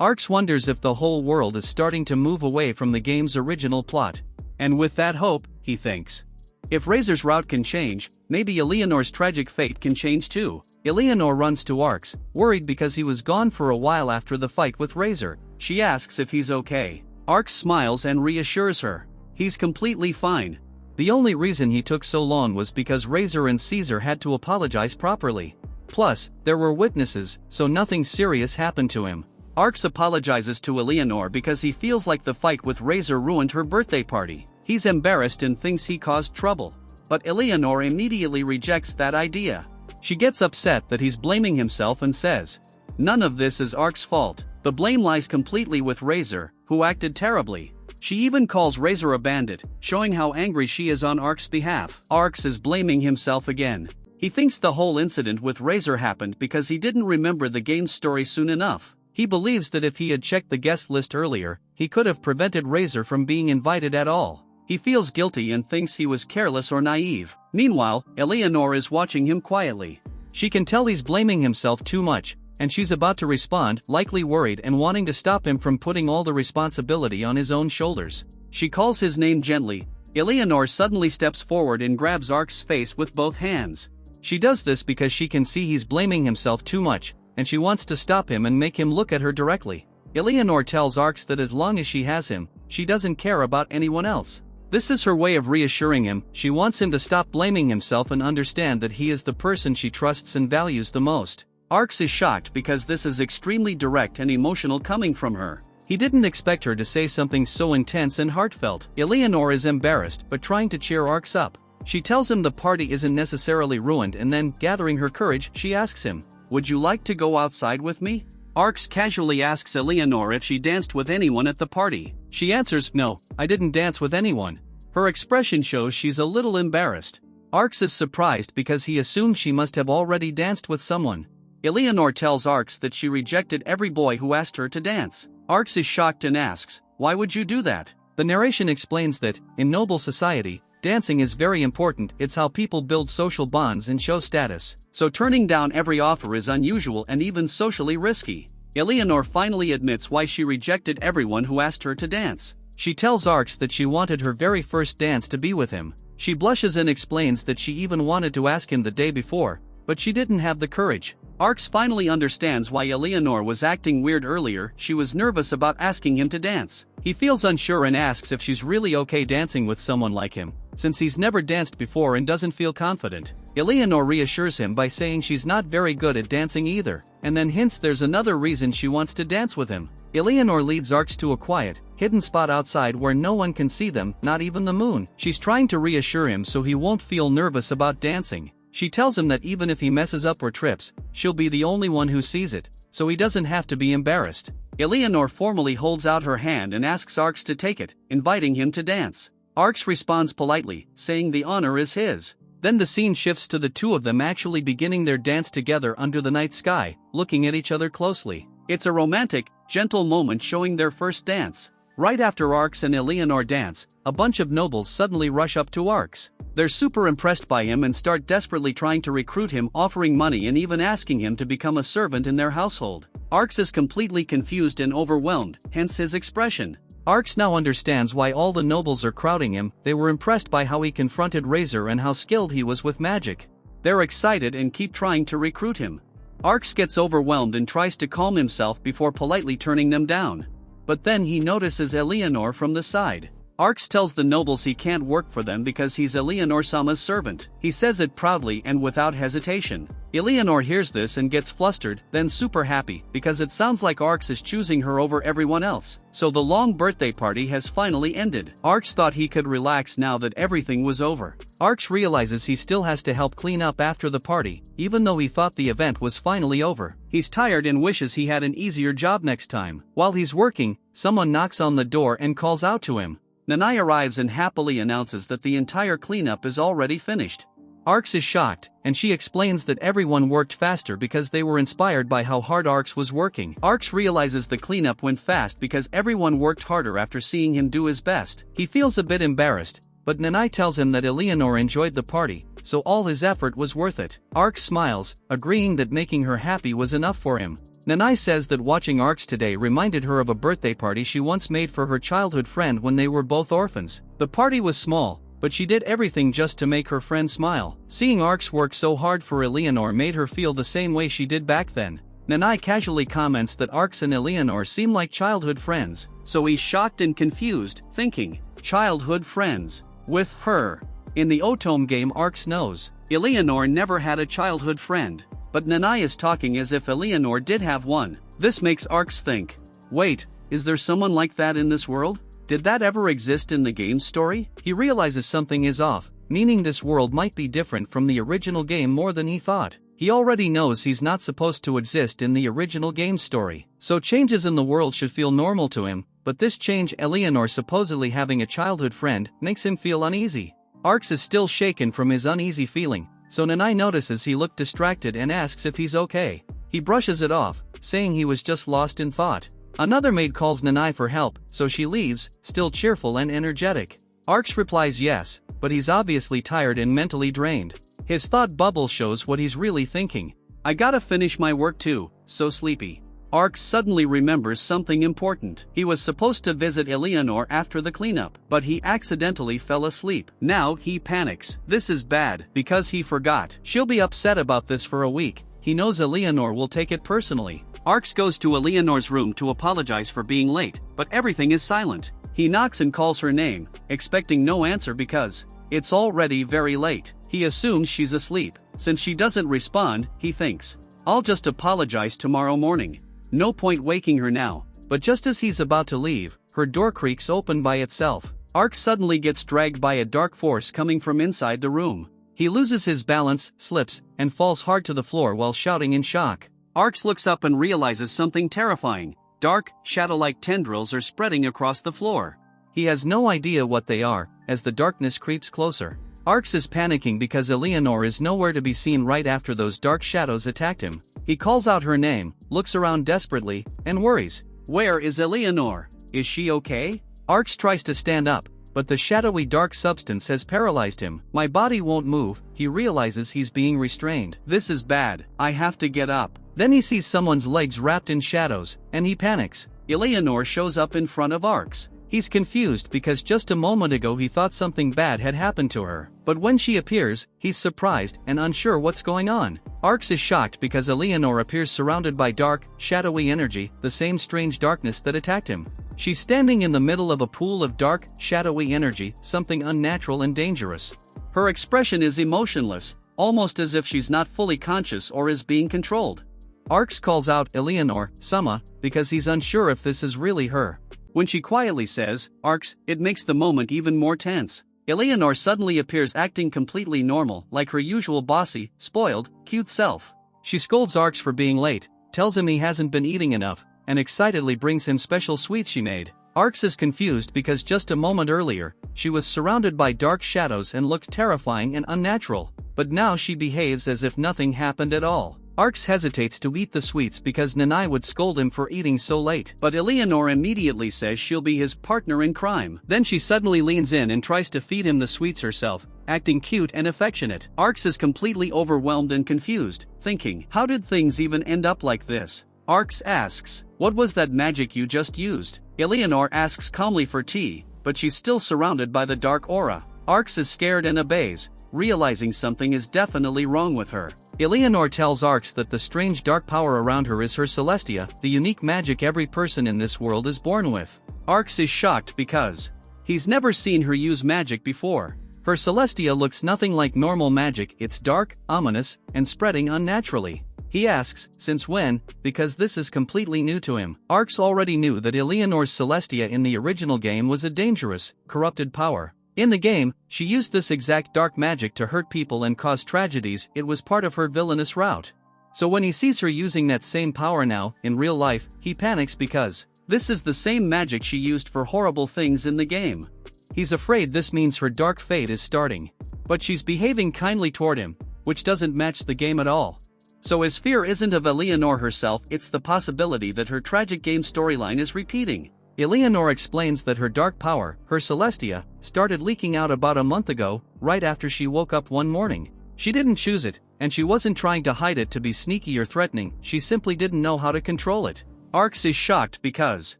Arcs wonders if the whole world is starting to move away from the game's original plot. And with that hope, he thinks, if Razor's route can change, maybe Eleanor's tragic fate can change too. Eleanor runs to Arcs, worried because he was gone for a while after the fight with Razor. She asks if he's okay. Arcs smiles and reassures her. He's completely fine. The only reason he took so long was because Razor and Caesar had to apologize properly. Plus, there were witnesses, so nothing serious happened to him. Arcs apologizes to Eleanor because he feels like the fight with Razor ruined her birthday party. He's embarrassed and thinks he caused trouble. But Eleanor immediately rejects that idea. She gets upset that he's blaming himself and says, none of this is Arcs' fault. The blame lies completely with Razor, who acted terribly. She even calls Razor a bandit, showing how angry she is on Arcs' behalf. Arcs is blaming himself again. He thinks the whole incident with Razor happened because he didn't remember the game's story soon enough. He believes that if he had checked the guest list earlier, he could have prevented Razor from being invited at all. He feels guilty and thinks he was careless or naive. Meanwhile, Eleanor is watching him quietly. She can tell he's blaming himself too much, and she's about to respond, likely worried and wanting to stop him from putting all the responsibility on his own shoulders. She calls his name gently. Eleanor suddenly steps forward and grabs Ark's face with both hands. She does this because she can see he's blaming himself too much, and she wants to stop him and make him look at her directly. Eleanor tells Arx that as long as she has him, she doesn't care about anyone else. This is her way of reassuring him. She wants him to stop blaming himself and understand that he is the person she trusts and values the most. Arx is shocked because this is extremely direct and emotional coming from her. He didn't expect her to say something so intense and heartfelt. Eleanor is embarrassed but trying to cheer Arx up. She tells him the party isn't necessarily ruined, and then, gathering her courage, she asks him, "Would you like to go outside with me?" Arx casually asks Eleanor if she danced with anyone at the party. She answers, "No, I didn't dance with anyone." Her expression shows she's a little embarrassed. Arx is surprised because he assumed she must have already danced with someone. Eleanor tells Arx that she rejected every boy who asked her to dance. Arx is shocked and asks, "Why would you do that?" The narration explains that, in noble society, dancing is very important. It's how people build social bonds and show status. So turning down every offer is unusual and even socially risky. Eleanor finally admits why she rejected everyone who asked her to dance. She tells Arx that she wanted her very first dance to be with him. She blushes and explains that she even wanted to ask him the day before, but she didn't have the courage. Arx finally understands why Eleanor was acting weird earlier. She was nervous about asking him to dance. He feels unsure and asks if she's really okay dancing with someone like him, since he's never danced before and doesn't feel confident. Eleanor reassures him by saying she's not very good at dancing either, and then hints there's another reason she wants to dance with him. Eleanor leads Arx to a quiet, hidden spot outside where no one can see them, not even the moon. She's trying to reassure him so he won't feel nervous about dancing. She tells him that even if he messes up or trips, she'll be the only one who sees it, so he doesn't have to be embarrassed. Eleanor formally holds out her hand and asks Arx to take it, inviting him to dance. Arx responds politely, saying the honor is his. Then the scene shifts to the two of them actually beginning their dance together under the night sky, looking at each other closely. It's a romantic, gentle moment showing their first dance. Right after Arx and Eleanor dance, a bunch of nobles suddenly rush up to Arx. They're super impressed by him and start desperately trying to recruit him, offering money and even asking him to become a servant in their household. Arx is completely confused and overwhelmed, hence his expression. Arx now understands why all the nobles are crowding him. They were impressed by how he confronted Razor and how skilled he was with magic. They're excited and keep trying to recruit him. Arx gets overwhelmed and tries to calm himself before politely turning them down. But then he notices Eleanor from the side. Arx tells the nobles he can't work for them because he's Eleanor-sama's servant. He says it proudly and without hesitation. Eleanor hears this and gets flustered, then super happy, because it sounds like Arx is choosing her over everyone else. So the long birthday party has finally ended. Arx thought he could relax now that everything was over. Arx realizes he still has to help clean up after the party, even though he thought the event was finally over. He's tired and wishes he had an easier job next time. While he's working, someone knocks on the door and calls out to him. Nanai arrives and happily announces that the entire cleanup is already finished. Arx is shocked, and she explains that everyone worked faster because they were inspired by how hard Arx was working. Arx realizes the cleanup went fast because everyone worked harder after seeing him do his best. He feels a bit embarrassed, but Nanai tells him that Eleanor enjoyed the party, so all his effort was worth it. Arx smiles, agreeing that making her happy was enough for him. Nanai says that watching Arx today reminded her of a birthday party she once made for her childhood friend when they were both orphans. The party was small, but she did everything just to make her friend smile. Seeing Arx work so hard for Eleanor made her feel the same way she did back then. Nanai casually comments that Arx and Eleanor seem like childhood friends, so he's shocked and confused, thinking, childhood friends with her. In the Otome game, Arx knows Eleanor never had a childhood friend. But Nanai is talking as if Eleanor did have one. This makes Arx think, wait, is there someone like that in this world? Did that ever exist in the game's story? He realizes something is off, meaning this world might be different from the original game more than he thought. He already knows he's not supposed to exist in the original game story, so changes in the world should feel normal to him, but this change, Eleanor supposedly having a childhood friend, makes him feel uneasy. Arx is still shaken from his uneasy feeling, so Nanai notices he looked distracted and asks if he's okay. He brushes it off, saying he was just lost in thought. Another maid calls Nanai for help, so she leaves, still cheerful and energetic. Arx replies yes, but he's obviously tired and mentally drained. His thought bubble shows what he's really thinking. I gotta finish my work too, so sleepy. Arx suddenly remembers something important. He was supposed to visit Eleanor after the cleanup, but he accidentally fell asleep. Now he panics. This is bad, because he forgot. She'll be upset about this for a week. He knows Eleanor will take it personally. Arx goes to Eleanor's room to apologize for being late, but everything is silent. He knocks and calls her name, expecting no answer because it's already very late. He assumes she's asleep. Since she doesn't respond, he thinks, I'll just apologize tomorrow morning. No point waking her now. But just as he's about to leave, her door creaks open by itself. Arx suddenly gets dragged by a dark force coming from inside the room. He loses his balance, slips, and falls hard to the floor while shouting in shock. Arx looks up and realizes something terrifying. Dark, shadow-like tendrils are spreading across the floor. He has no idea what they are, as the darkness creeps closer. Arx is panicking because Eleanor is nowhere to be seen right after those dark shadows attacked him. He calls out her name, looks around desperately, and worries. Where is Eleanor? Is she okay? Arx tries to stand up, but the shadowy dark substance has paralyzed him. My body won't move. He realizes he's being restrained. This is bad. I have to get up. Then he sees someone's legs wrapped in shadows, and he panics. Eleanor shows up in front of Arx. He's confused because just a moment ago he thought something bad had happened to her. But when she appears, he's surprised and unsure what's going on. Arx is shocked because Eleanor appears surrounded by dark, shadowy energy, the same strange darkness that attacked him. She's standing in the middle of a pool of dark, shadowy energy, something unnatural and dangerous. Her expression is emotionless, almost as if she's not fully conscious or is being controlled. Arx calls out Eleanor, Sama, because he's unsure if this is really her. When she quietly says, Arx, it makes the moment even more tense. Eleanor suddenly appears acting completely normal, like her usual bossy, spoiled, cute self. She scolds Arx for being late, tells him he hasn't been eating enough, and excitedly brings him special sweets she made. Arx is confused because just a moment earlier, she was surrounded by dark shadows and looked terrifying and unnatural, but now she behaves as if nothing happened at all. Arx hesitates to eat the sweets because Nanai would scold him for eating so late. But Eleanor immediately says she'll be his partner in crime. Then she suddenly leans in and tries to feed him the sweets herself, acting cute and affectionate. Arx is completely overwhelmed and confused, thinking, how did things even end up like this? Arx asks, what was that magic you just used? Eleanor asks calmly for tea, but she's still surrounded by the dark aura. Arx is scared and obeys, realizing something is definitely wrong with her. Eleanor tells Arx that the strange dark power around her is her Celestia, the unique magic every person in this world is born with. Arx is shocked because he's never seen her use magic before. Her Celestia looks nothing like normal magic, it's dark, ominous, and spreading unnaturally. He asks, since when, because this is completely new to him. Arx already knew that Eleanor's Celestia in the original game was a dangerous, corrupted power. In the game, she used this exact dark magic to hurt people and cause tragedies. It was part of her villainous route. So when he sees her using that same power now, in real life, he panics because this is the same magic she used for horrible things in the game. He's afraid this means her dark fate is starting. But she's behaving kindly toward him, which doesn't match the game at all. So his fear isn't of Eleanor herself, it's the possibility that her tragic game storyline is repeating. Eleanor explains that her dark power, her Celestia, started leaking out about a month ago, right after she woke up one morning. She didn't choose it, and she wasn't trying to hide it to be sneaky or threatening, she simply didn't know how to control it. Arx is shocked because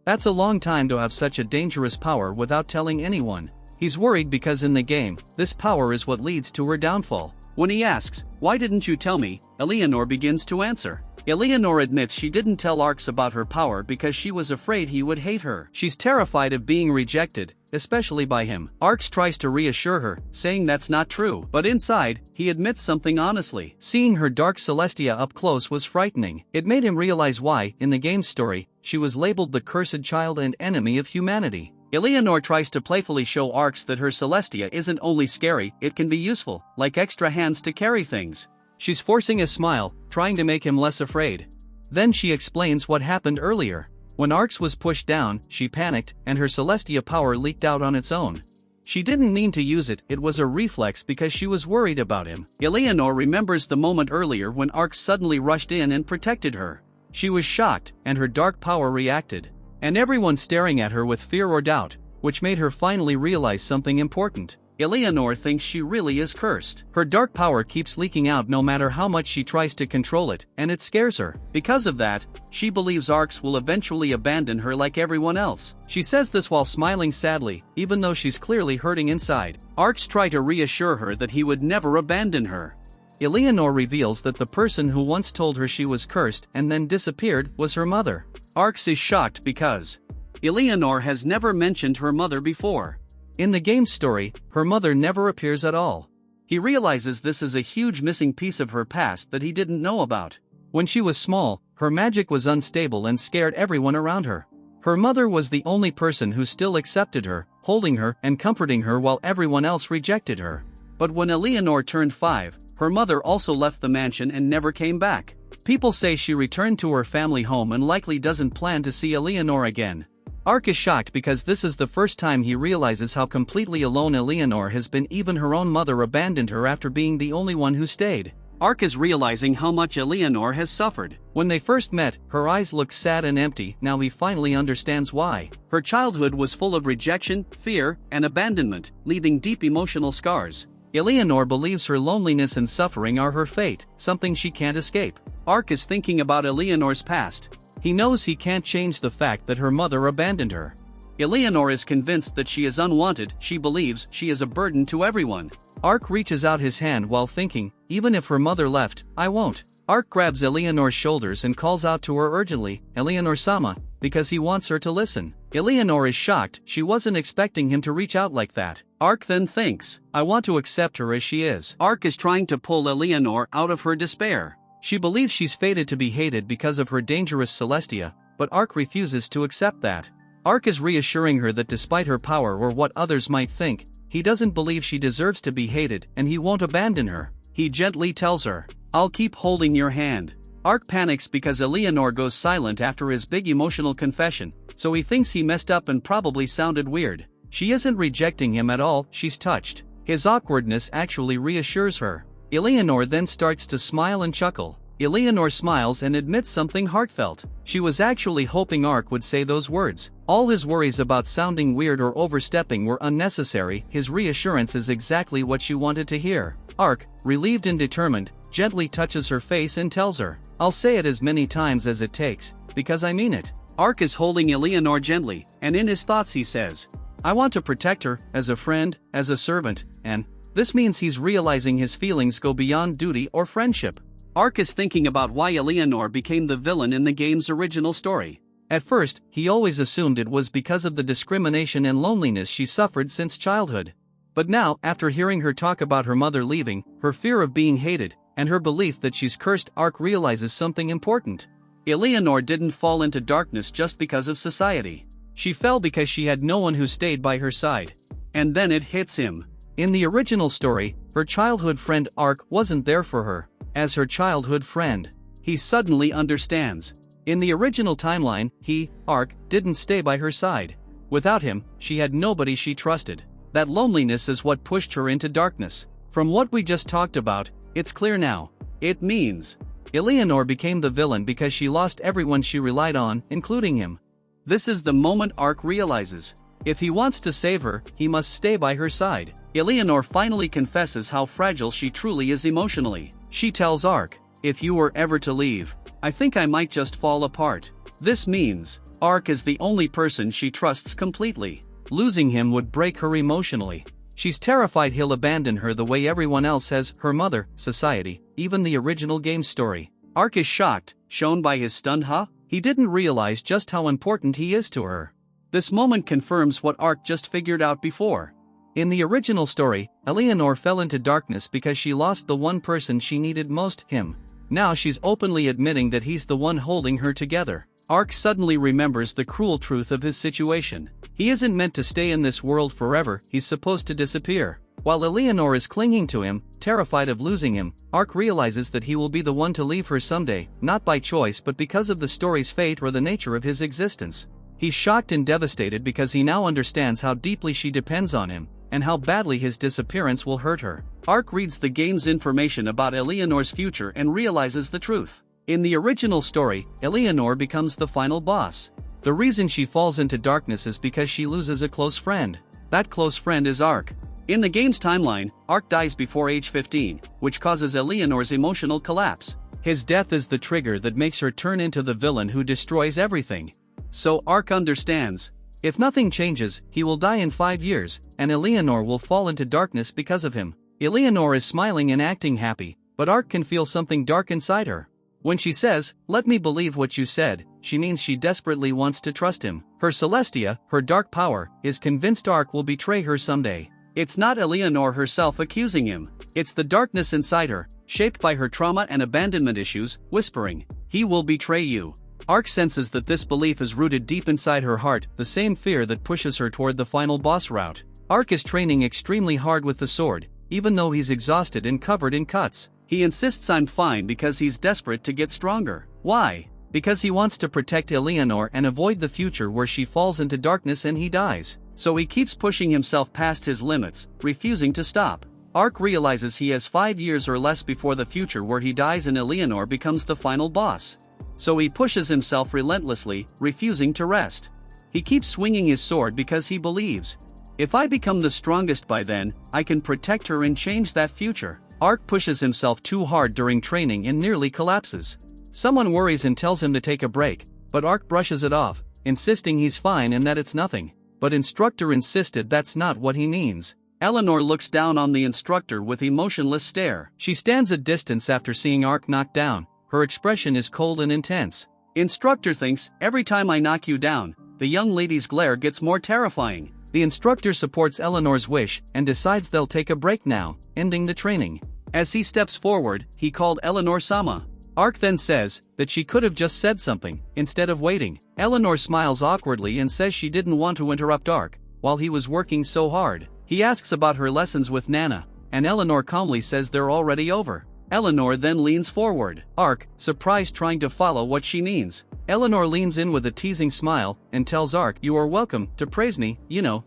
that's a long time to have such a dangerous power without telling anyone. He's worried because in the game, this power is what leads to her downfall. When he asks, why didn't you tell me, Eleanor begins to answer. Eleanor admits she didn't tell Arx about her power because she was afraid he would hate her. She's terrified of being rejected, especially by him. Arx tries to reassure her, saying that's not true. But inside, he admits something honestly. Seeing her dark Celestia up close was frightening. It made him realize why, in the game's story, she was labeled the cursed child and enemy of humanity. Eleanor tries to playfully show Arx that her Celestia isn't only scary, it can be useful, like extra hands to carry things. She's forcing a smile, trying to make him less afraid. Then she explains what happened earlier. When Arx was pushed down, she panicked, and her Celestia power leaked out on its own. She didn't mean to use it, it was a reflex because she was worried about him. Eleanor remembers the moment earlier when Ark suddenly rushed in and protected her. She was shocked, and her dark power reacted. And everyone staring at her with fear or doubt, which made her finally realize something important. Eleanor thinks she really is cursed. Her dark power keeps leaking out no matter how much she tries to control it, and it scares her. Because of that, she believes Arx will eventually abandon her like everyone else. She says this while smiling sadly, even though she's clearly hurting inside. Arx tries to reassure her that he would never abandon her. Eleanor reveals that the person who once told her she was cursed and then disappeared was her mother. Arx is shocked because Eleanor has never mentioned her mother before. In the game's story, her mother never appears at all. He realizes this is a huge missing piece of her past that he didn't know about. When she was small, her magic was unstable and scared everyone around her. Her mother was the only person who still accepted her, holding her and comforting her while everyone else rejected her. But when Eleanor turned 5, her mother also left the mansion and never came back. People say she returned to her family home and likely doesn't plan to see Eleanor again. Ark is shocked because this is the first time he realizes how completely alone Eleanor has been. Even her own mother abandoned her after being the only one who stayed. Ark is realizing how much Eleanor has suffered. When they first met, her eyes looked sad and empty. Now he finally understands why. Her childhood was full of rejection, fear, and abandonment, leaving deep emotional scars. Eleanor believes her loneliness and suffering are her fate, something she can't escape. Ark is thinking about Eleanor's past. He knows he can't change the fact that her mother abandoned her. Eleanor is convinced that she is unwanted. She believes she is a burden to everyone. Ark reaches out his hand while thinking, even if her mother left, I won't. Ark grabs Eleanor's shoulders and calls out to her urgently, Eleanor-sama, because he wants her to listen. Eleanor is shocked, she wasn't expecting him to reach out like that. Ark then thinks, I want to accept her as she is. Ark is trying to pull Eleanor out of her despair. She believes she's fated to be hated because of her dangerous Celestia, but Ark refuses to accept that. Ark is reassuring her that despite her power or what others might think, he doesn't believe she deserves to be hated and he won't abandon her. He gently tells her, I'll keep holding your hand. Ark panics because Eleanor goes silent after his big emotional confession, so he thinks he messed up and probably sounded weird. She isn't rejecting him at all, she's touched. His awkwardness actually reassures her. Eleanor then starts to smile and chuckle. Eleanor smiles and admits something heartfelt. She was actually hoping Ark would say those words. All his worries about sounding weird or overstepping were unnecessary. His reassurance is exactly what she wanted to hear. Ark, relieved and determined, gently touches her face and tells her, I'll say it as many times as it takes, because I mean it. Ark is holding Eleanor gently, and in his thoughts he says, I want to protect her, as a friend, as a servant, and this means he's realizing his feelings go beyond duty or friendship. Ark is thinking about why Eleanor became the villain in the game's original story. At first, he always assumed it was because of the discrimination and loneliness she suffered since childhood. But now, after hearing her talk about her mother leaving, her fear of being hated, and her belief that she's cursed, Ark realizes something important. Eleanor didn't fall into darkness just because of society. She fell because she had no one who stayed by her side. And then it hits him. In the original story, her childhood friend Ark wasn't there for her. As her childhood friend, he suddenly understands. In the original timeline, he, Ark, didn't stay by her side. Without him, she had nobody she trusted. That loneliness is what pushed her into darkness. From what we just talked about, it's clear now. It means Eleanor became the villain because she lost everyone she relied on, including him. This is the moment Ark realizes. If he wants to save her, he must stay by her side. Eleanor finally confesses how fragile she truly is emotionally. She tells Ark, if you were ever to leave, I think I might just fall apart. This means Ark is the only person she trusts completely. Losing him would break her emotionally. She's terrified he'll abandon her the way everyone else has, her mother, society, even the original game story. Ark is shocked, shown by his stunned huh? He didn't realize just how important he is to her. This moment confirms what Ark just figured out before. In the original story, Eleanor fell into darkness because she lost the one person she needed most, him. Now she's openly admitting that he's the one holding her together. Ark suddenly remembers the cruel truth of his situation. He isn't meant to stay in this world forever, he's supposed to disappear. While Eleanor is clinging to him, terrified of losing him, Ark realizes that he will be the one to leave her someday, not by choice but because of the story's fate or the nature of his existence. He's shocked and devastated because he now understands how deeply she depends on him. and how badly his disappearance will hurt her. Ark reads the game's information about Eleanor's future and realizes the truth. In the original story, Eleanor becomes the final boss. The reason she falls into darkness is because she loses a close friend. That close friend is Ark. In the game's timeline, Ark dies before age 15, which causes Eleanor's emotional collapse. His death is the trigger that makes her turn into the villain who destroys everything. So Ark understands. If nothing changes, he will die in 5 years, and Eleanor will fall into darkness because of him. Eleanor is smiling and acting happy, but Ark can feel something dark inside her. When she says, "Let me believe what you said," she means she desperately wants to trust him. Her Celestia, her dark power, is convinced Ark will betray her someday. It's not Eleanor herself accusing him. It's the darkness inside her, shaped by her trauma and abandonment issues, whispering, "He will betray you." Ark senses that this belief is rooted deep inside her heart, the same fear that pushes her toward the final boss route. Ark is training extremely hard with the sword, even though he's exhausted and covered in cuts. He insists I'm fine because he's desperate to get stronger. Why? Because he wants to protect Eleanor and avoid the future where she falls into darkness and he dies. So he keeps pushing himself past his limits, refusing to stop. Ark realizes he has 5 years or less before the future where he dies and Eleanor becomes the final boss. So he pushes himself relentlessly, refusing to rest. He keeps swinging his sword because he believes, if I become the strongest by then, I can protect her and change that future. Ark pushes himself too hard during training and nearly collapses. Someone worries and tells him to take a break, but Ark brushes it off, insisting he's fine and that it's nothing. But instructor insisted that's not what he means. Eleanor looks down on the instructor with emotionless stare. She stands at distance after seeing Ark knocked down. Her expression is cold and intense. Instructor thinks, every time I knock you down, the young lady's glare gets more terrifying. The instructor supports Eleanor's wish and decides they'll take a break now, ending the training. As he steps forward, he called Eleanor-sama. Ark then says that she could have just said something, instead of waiting. Eleanor smiles awkwardly and says she didn't want to interrupt Ark, while he was working so hard. He asks about her lessons with Nana, and Eleanor calmly says they're already over. Eleanor then leans forward. Ark, surprised, trying to follow what she means. Eleanor leans in with a teasing smile and tells Ark, "You are welcome to praise me, you know."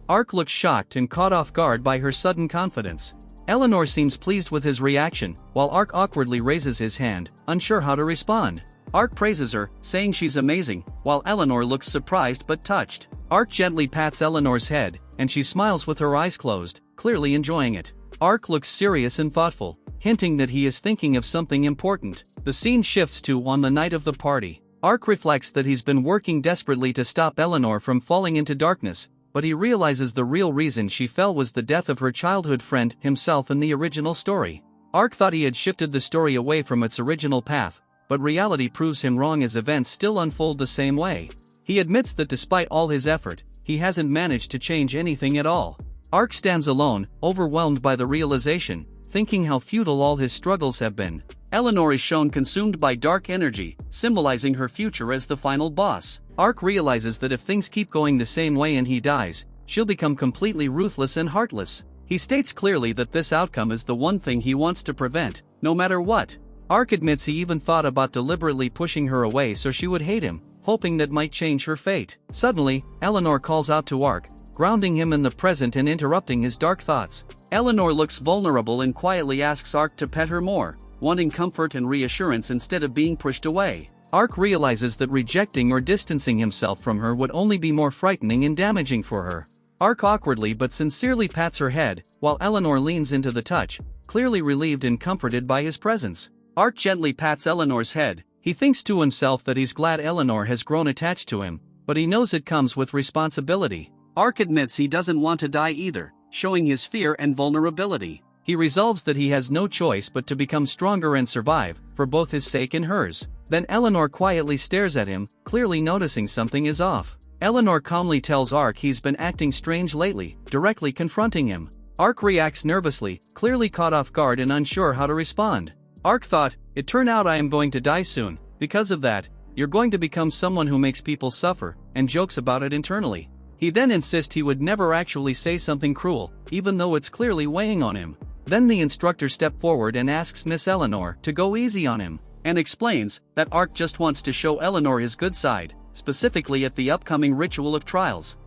Ark looks shocked and caught off guard by her sudden confidence. Eleanor seems pleased with his reaction, while Ark awkwardly raises his hand, unsure how to respond. Ark praises her, saying she's amazing, while Eleanor looks surprised but touched. Ark gently pats Eleanor's head, and she smiles with her eyes closed, clearly enjoying it. Ark looks serious and thoughtful, hinting that he is thinking of something important. The scene shifts to on the night of the party. Ark reflects that he's been working desperately to stop Eleanor from falling into darkness, but he realizes the real reason she fell was the death of her childhood friend, himself, in the original story. Ark thought he had shifted the story away from its original path, but reality proves him wrong as events still unfold the same way. He admits that despite all his effort, he hasn't managed to change anything at all. Ark stands alone, overwhelmed by the realization, thinking how futile all his struggles have been. Eleanor is shown consumed by dark energy, symbolizing her future as the final boss. Ark realizes that if things keep going the same way and he dies, she'll become completely ruthless and heartless. He states clearly that this outcome is the one thing he wants to prevent, no matter what. Ark admits he even thought about deliberately pushing her away so she would hate him, hoping that might change her fate. Suddenly, Eleanor calls out to Ark, grounding him in the present and interrupting his dark thoughts. Eleanor looks vulnerable and quietly asks Ark to pet her more, wanting comfort and reassurance instead of being pushed away. Ark realizes that rejecting or distancing himself from her would only be more frightening and damaging for her. Ark awkwardly but sincerely pats her head, while Eleanor leans into the touch, clearly relieved and comforted by his presence. Ark gently pats Eleanor's head. He thinks to himself that he's glad Eleanor has grown attached to him, but he knows it comes with responsibility. Ark admits he doesn't want to die either, showing his fear and vulnerability. He resolves that he has no choice but to become stronger and survive, for both his sake and hers. Then Eleanor quietly stares at him, clearly noticing something is off. Eleanor calmly tells Ark he's been acting strange lately, directly confronting him. Ark reacts nervously, clearly caught off guard and unsure how to respond. Ark thought, "It turned out I am going to die soon. Because of that, you're going to become someone who makes people suffer," and jokes about it internally. He then insists he would never actually say something cruel, even though it's clearly weighing on him. Then the instructor steps forward and asks Miss Eleanor to go easy on him, and explains that Ark just wants to show Eleanor his good side, specifically at the upcoming ritual of trials.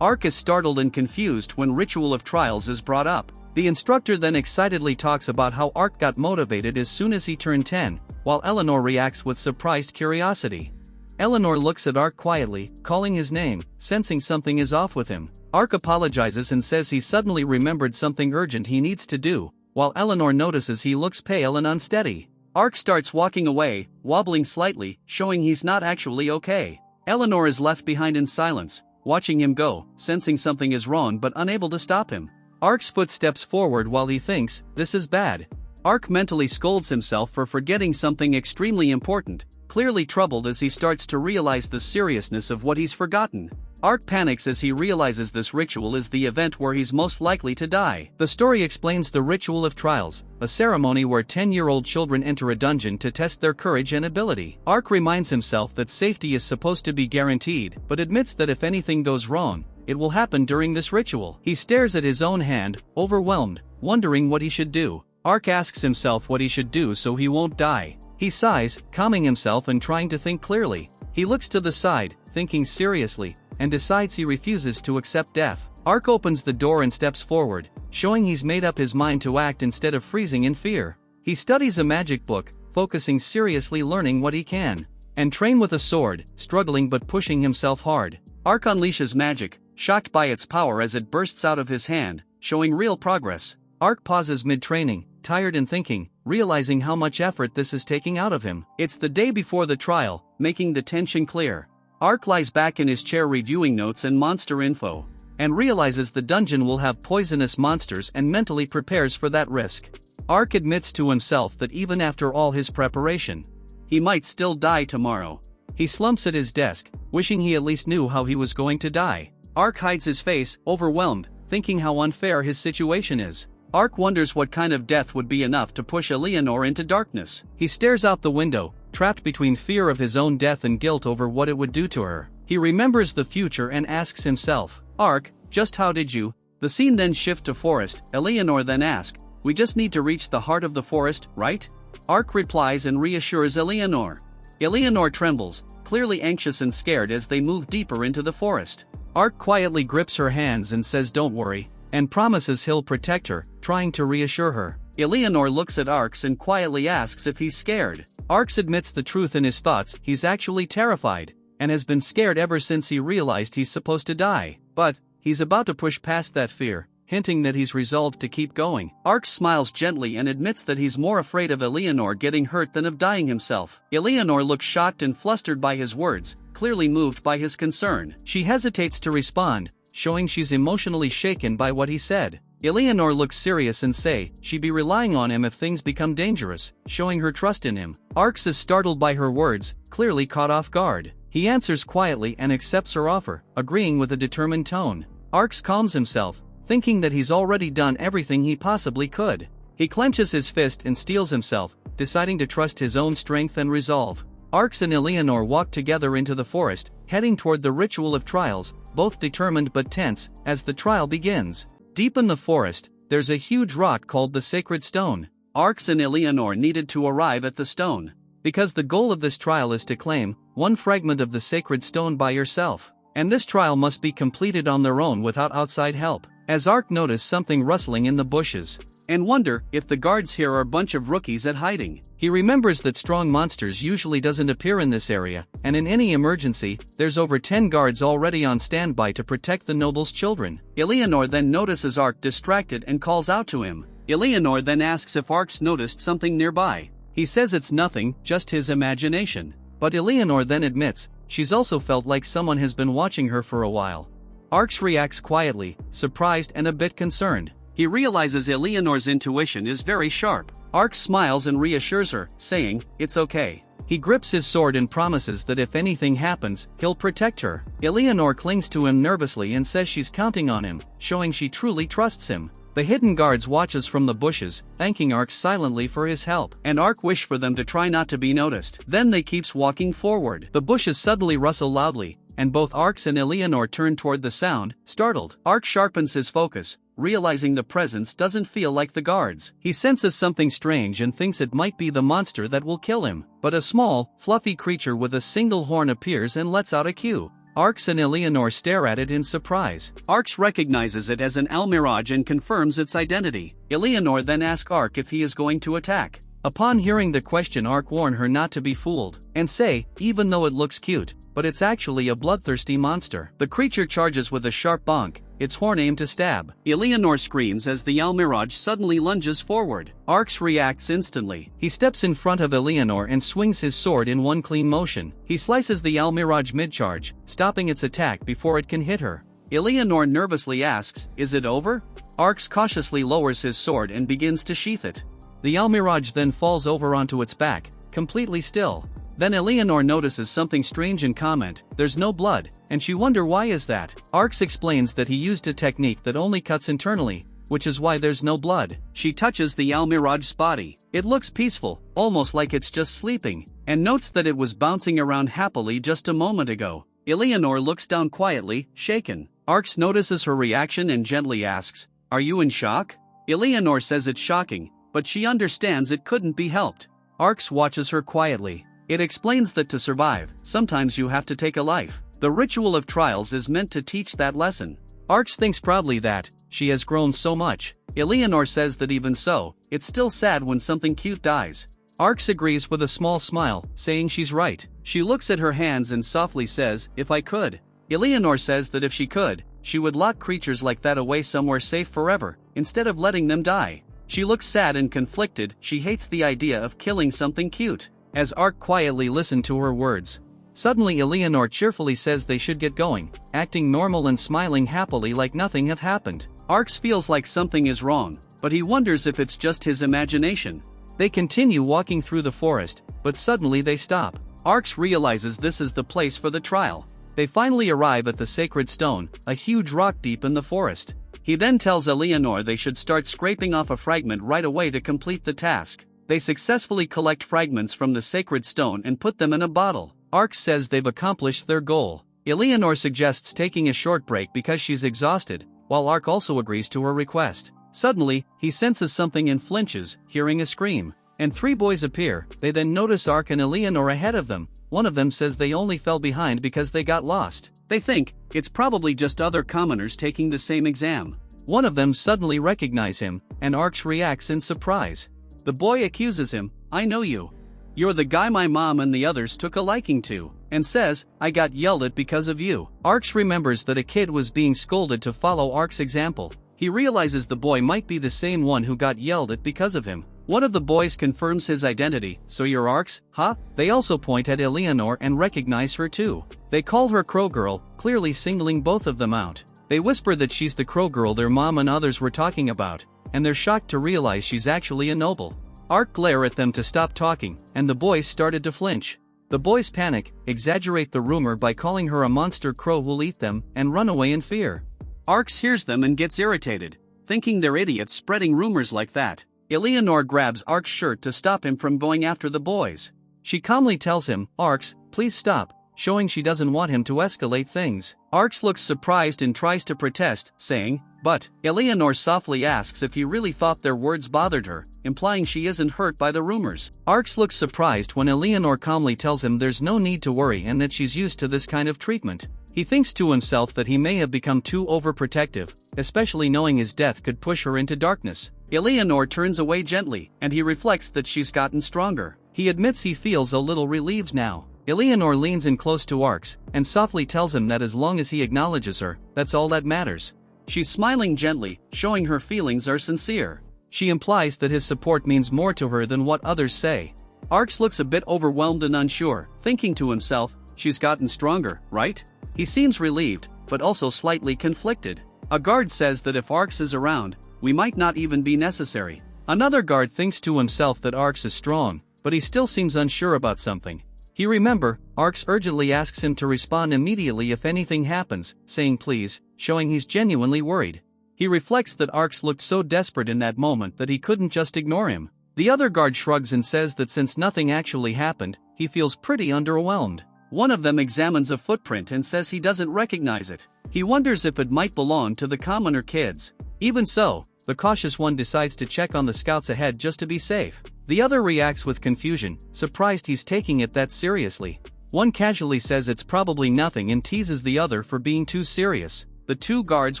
Ark is startled and confused when Ritual of Trials is brought up. The instructor then excitedly talks about how Ark got motivated as soon as he turned 10, while Eleanor reacts with surprised curiosity. Eleanor looks at Ark quietly, calling his name, sensing something is off with him. Ark apologizes and says he suddenly remembered something urgent he needs to do, while Eleanor notices he looks pale and unsteady. Ark starts walking away, wobbling slightly, showing he's not actually okay. Eleanor is left behind in silence, watching him go, sensing something is wrong but unable to stop him. Ark's foot steps forward while he thinks, this is bad. Ark mentally scolds himself for forgetting something extremely important, clearly troubled as he starts to realize the seriousness of what he's forgotten. Ark panics as he realizes this ritual is the event where he's most likely to die. The story explains the Ritual of Trials, a ceremony where 10-year-old children enter a dungeon to test their courage and ability. Ark reminds himself that safety is supposed to be guaranteed, but admits that if anything goes wrong, it will happen during this ritual. He stares at his own hand, overwhelmed, wondering what he should do. Ark asks himself what he should do so he won't die. He sighs, calming himself and trying to think clearly. He looks to the side, thinking seriously, and decides he refuses to accept death. Ark opens the door and steps forward, showing he's made up his mind to act instead of freezing in fear. He studies a magic book, focusing seriously learning what he can, and train with a sword, struggling but pushing himself hard. Ark unleashes magic, shocked by its power as it bursts out of his hand, showing real progress. Ark pauses mid-training, tired and thinking, realizing how much effort this is taking out of him. It's the day before the trial, making the tension clear. Ark lies back in his chair reviewing notes and monster info, and realizes the dungeon will have poisonous monsters and mentally prepares for that risk. Ark admits to himself that even after all his preparation, he might still die tomorrow. He slumps at his desk, wishing he at least knew how he was going to die. Ark hides his face, overwhelmed, thinking how unfair his situation is. Ark wonders what kind of death would be enough to push Eleanor into darkness. He stares out the window, trapped between fear of his own death and guilt over what it would do to her. He remembers the future and asks himself, Ark, just how did you? The scene then shifts to forest. Eleanor then asks, we just need to reach the heart of the forest, right? Ark replies and reassures Eleanor. Eleanor trembles, clearly anxious and scared as they move deeper into the forest. Ark quietly grips her hands and says don't worry, and promises he'll protect her, trying to reassure her. Eleanor looks at Ark and quietly asks if he's scared. Ark admits the truth in his thoughts, he's actually terrified, and has been scared ever since he realized he's supposed to die. But, he's about to push past that fear, hinting that he's resolved to keep going. Ark smiles gently and admits that he's more afraid of Eleanor getting hurt than of dying himself. Eleanor looks shocked and flustered by his words, clearly moved by his concern. She hesitates to respond, showing she's emotionally shaken by what he said. Eleanor looks serious and say she'd be relying on him if things become dangerous, showing her trust in him. Ark is startled by her words, clearly caught off guard. He answers quietly and accepts her offer, agreeing with a determined tone. Ark calms himself, thinking that he's already done everything he possibly could. He clenches his fist and steels himself, deciding to trust his own strength and resolve. Ark and Eleanor walk together into the forest, heading toward the Ritual of Trials, both determined but tense, as the trial begins. Deep in the forest, there's a huge rock called the Sacred Stone. Ark and Eleanor needed to arrive at the stone, because the goal of this trial is to claim one fragment of the Sacred Stone by yourself, and this trial must be completed on their own without outside help. As Ark noticed something rustling in the bushes, and wonder if the guards here are a bunch of rookies at hiding. He remembers that strong monsters usually doesn't appear in this area, and in any emergency, there's over 10 guards already on standby to protect the noble's children. Eleanor then notices Ark distracted and calls out to him. Eleanor then asks if Ark's noticed something nearby. He says it's nothing, just his imagination. But Eleanor then admits, she's also felt like someone has been watching her for a while. Ark reacts quietly, surprised and a bit concerned. He realizes Eleanor's intuition is very sharp. Ark smiles and reassures her, saying, it's okay. He grips his sword and promises that if anything happens, he'll protect her. Eleanor clings to him nervously and says she's counting on him, showing she truly trusts him. The hidden guards watches from the bushes, thanking Ark silently for his help, and Ark wishes for them to try not to be noticed. Then they keeps walking forward. The bushes suddenly rustle loudly, and both Ark and Eleanor turn toward the sound, startled. Ark sharpens his focus, realizing the presence doesn't feel like the guards. He senses something strange and thinks it might be the monster that will kill him, but a small, fluffy creature with a single horn appears and lets out a cue. Arx and Eleanor stare at it in surprise. Arx recognizes it as an Almirage and confirms its identity. Eleanor then asks Arx if he is going to attack. Upon hearing the question, Arx warns her not to be fooled, and say, even though it looks cute, but it's actually a bloodthirsty monster. The creature charges with a sharp bonk, its horn aimed to stab. Eleanor screams as the Almirage suddenly lunges forward. Arx reacts instantly. He steps in front of Eleanor and swings his sword in one clean motion. He slices the Almirage mid-charge, stopping its attack before it can hit her. Eleanor nervously asks, is it over? Arx cautiously lowers his sword and begins to sheath it. The Almirage then falls over onto its back, completely still. Then Eleanor notices something strange and comment, there's no blood, and she wonders why is that. Arx explains that he used a technique that only cuts internally, which is why there's no blood. She touches the Almirage's body. It looks peaceful, almost like it's just sleeping, and notes that it was bouncing around happily just a moment ago. Eleanor looks down quietly, shaken. Arx notices her reaction and gently asks, are you in shock? Eleanor says it's shocking, but she understands it couldn't be helped. Arx watches her quietly. It explains that to survive, sometimes you have to take a life. The ritual of trials is meant to teach that lesson. Arx thinks proudly that she has grown so much. Eleanor says that even so, it's still sad when something cute dies. Arx agrees with a small smile, saying she's right. She looks at her hands and softly says, if I could. Eleanor says that if she could, she would lock creatures like that away somewhere safe forever, instead of letting them die. She looks sad and conflicted. She hates the idea of killing something cute. As Arx quietly listened to her words, suddenly Eleanor cheerfully says they should get going, acting normal and smiling happily like nothing had happened. Arx feels like something is wrong, but he wonders if it's just his imagination. They continue walking through the forest, but suddenly they stop. Arx realizes this is the place for the trial. They finally arrive at the sacred stone, a huge rock deep in the forest. He then tells Eleanor they should start scraping off a fragment right away to complete the task. They successfully collect fragments from the sacred stone and put them in a bottle. Arx says they've accomplished their goal. Eleanor suggests taking a short break because she's exhausted, while Arx also agrees to her request. Suddenly, he senses something and flinches, hearing a scream. And three boys appear. They then notice Arx and Eleanor ahead of them. One of them says they only fell behind because they got lost. They think it's probably just other commoners taking the same exam. One of them suddenly recognizes him, and Arx reacts in surprise. The boy accuses him, I know you. You're the guy my mom and the others took a liking to, and says, I got yelled at because of you. Arx remembers that a kid was being scolded to follow Arx's example. He realizes the boy might be the same one who got yelled at because of him. One of the boys confirms his identity, so you're Arx, huh? They also point at Eleanor and recognize her too. They call her Crow Girl, clearly singling both of them out. They whisper that she's the Crow Girl their mom and others were talking about, and they're shocked to realize she's actually a noble. Arx glare at them to stop talking, and the boys started to flinch. The boys panic, exaggerate the rumor by calling her a monster crow who'll eat them, and run away in fear. Arx hears them and gets irritated, thinking they're idiots spreading rumors like that. Eleanor grabs Arx's shirt to stop him from going after the boys. She calmly tells him, Arx, please stop, showing she doesn't want him to escalate things. Arx looks surprised and tries to protest, saying, but Eleanor softly asks if he really thought their words bothered her, implying she isn't hurt by the rumors. Arx looks surprised when Eleanor calmly tells him there's no need to worry and that she's used to this kind of treatment. He thinks to himself that he may have become too overprotective, especially knowing his death could push her into darkness. Eleanor turns away gently, and he reflects that she's gotten stronger. He admits he feels a little relieved now. Eleanor leans in close to Arx, and softly tells him that as long as he acknowledges her, that's all that matters. She's smiling gently, showing her feelings are sincere. She implies that his support means more to her than what others say. Arx looks a bit overwhelmed and unsure, thinking to himself, she's gotten stronger, right? He seems relieved, but also slightly conflicted. A guard says that if Arx is around, we might not even be necessary. Another guard thinks to himself that Arx is strong, but he still seems unsure about something. He remember, Arx urgently asks him to respond immediately if anything happens, saying please, showing he's genuinely worried. He reflects that Arx looked so desperate in that moment that he couldn't just ignore him. The other guard shrugs and says that since nothing actually happened, he feels pretty underwhelmed. One of them examines a footprint and says he doesn't recognize it. He wonders if it might belong to the commoner kids. Even so, the cautious one decides to check on the scouts ahead just to be safe. The other reacts with confusion, surprised he's taking it that seriously. One casually says it's probably nothing and teases the other for being too serious. The two guards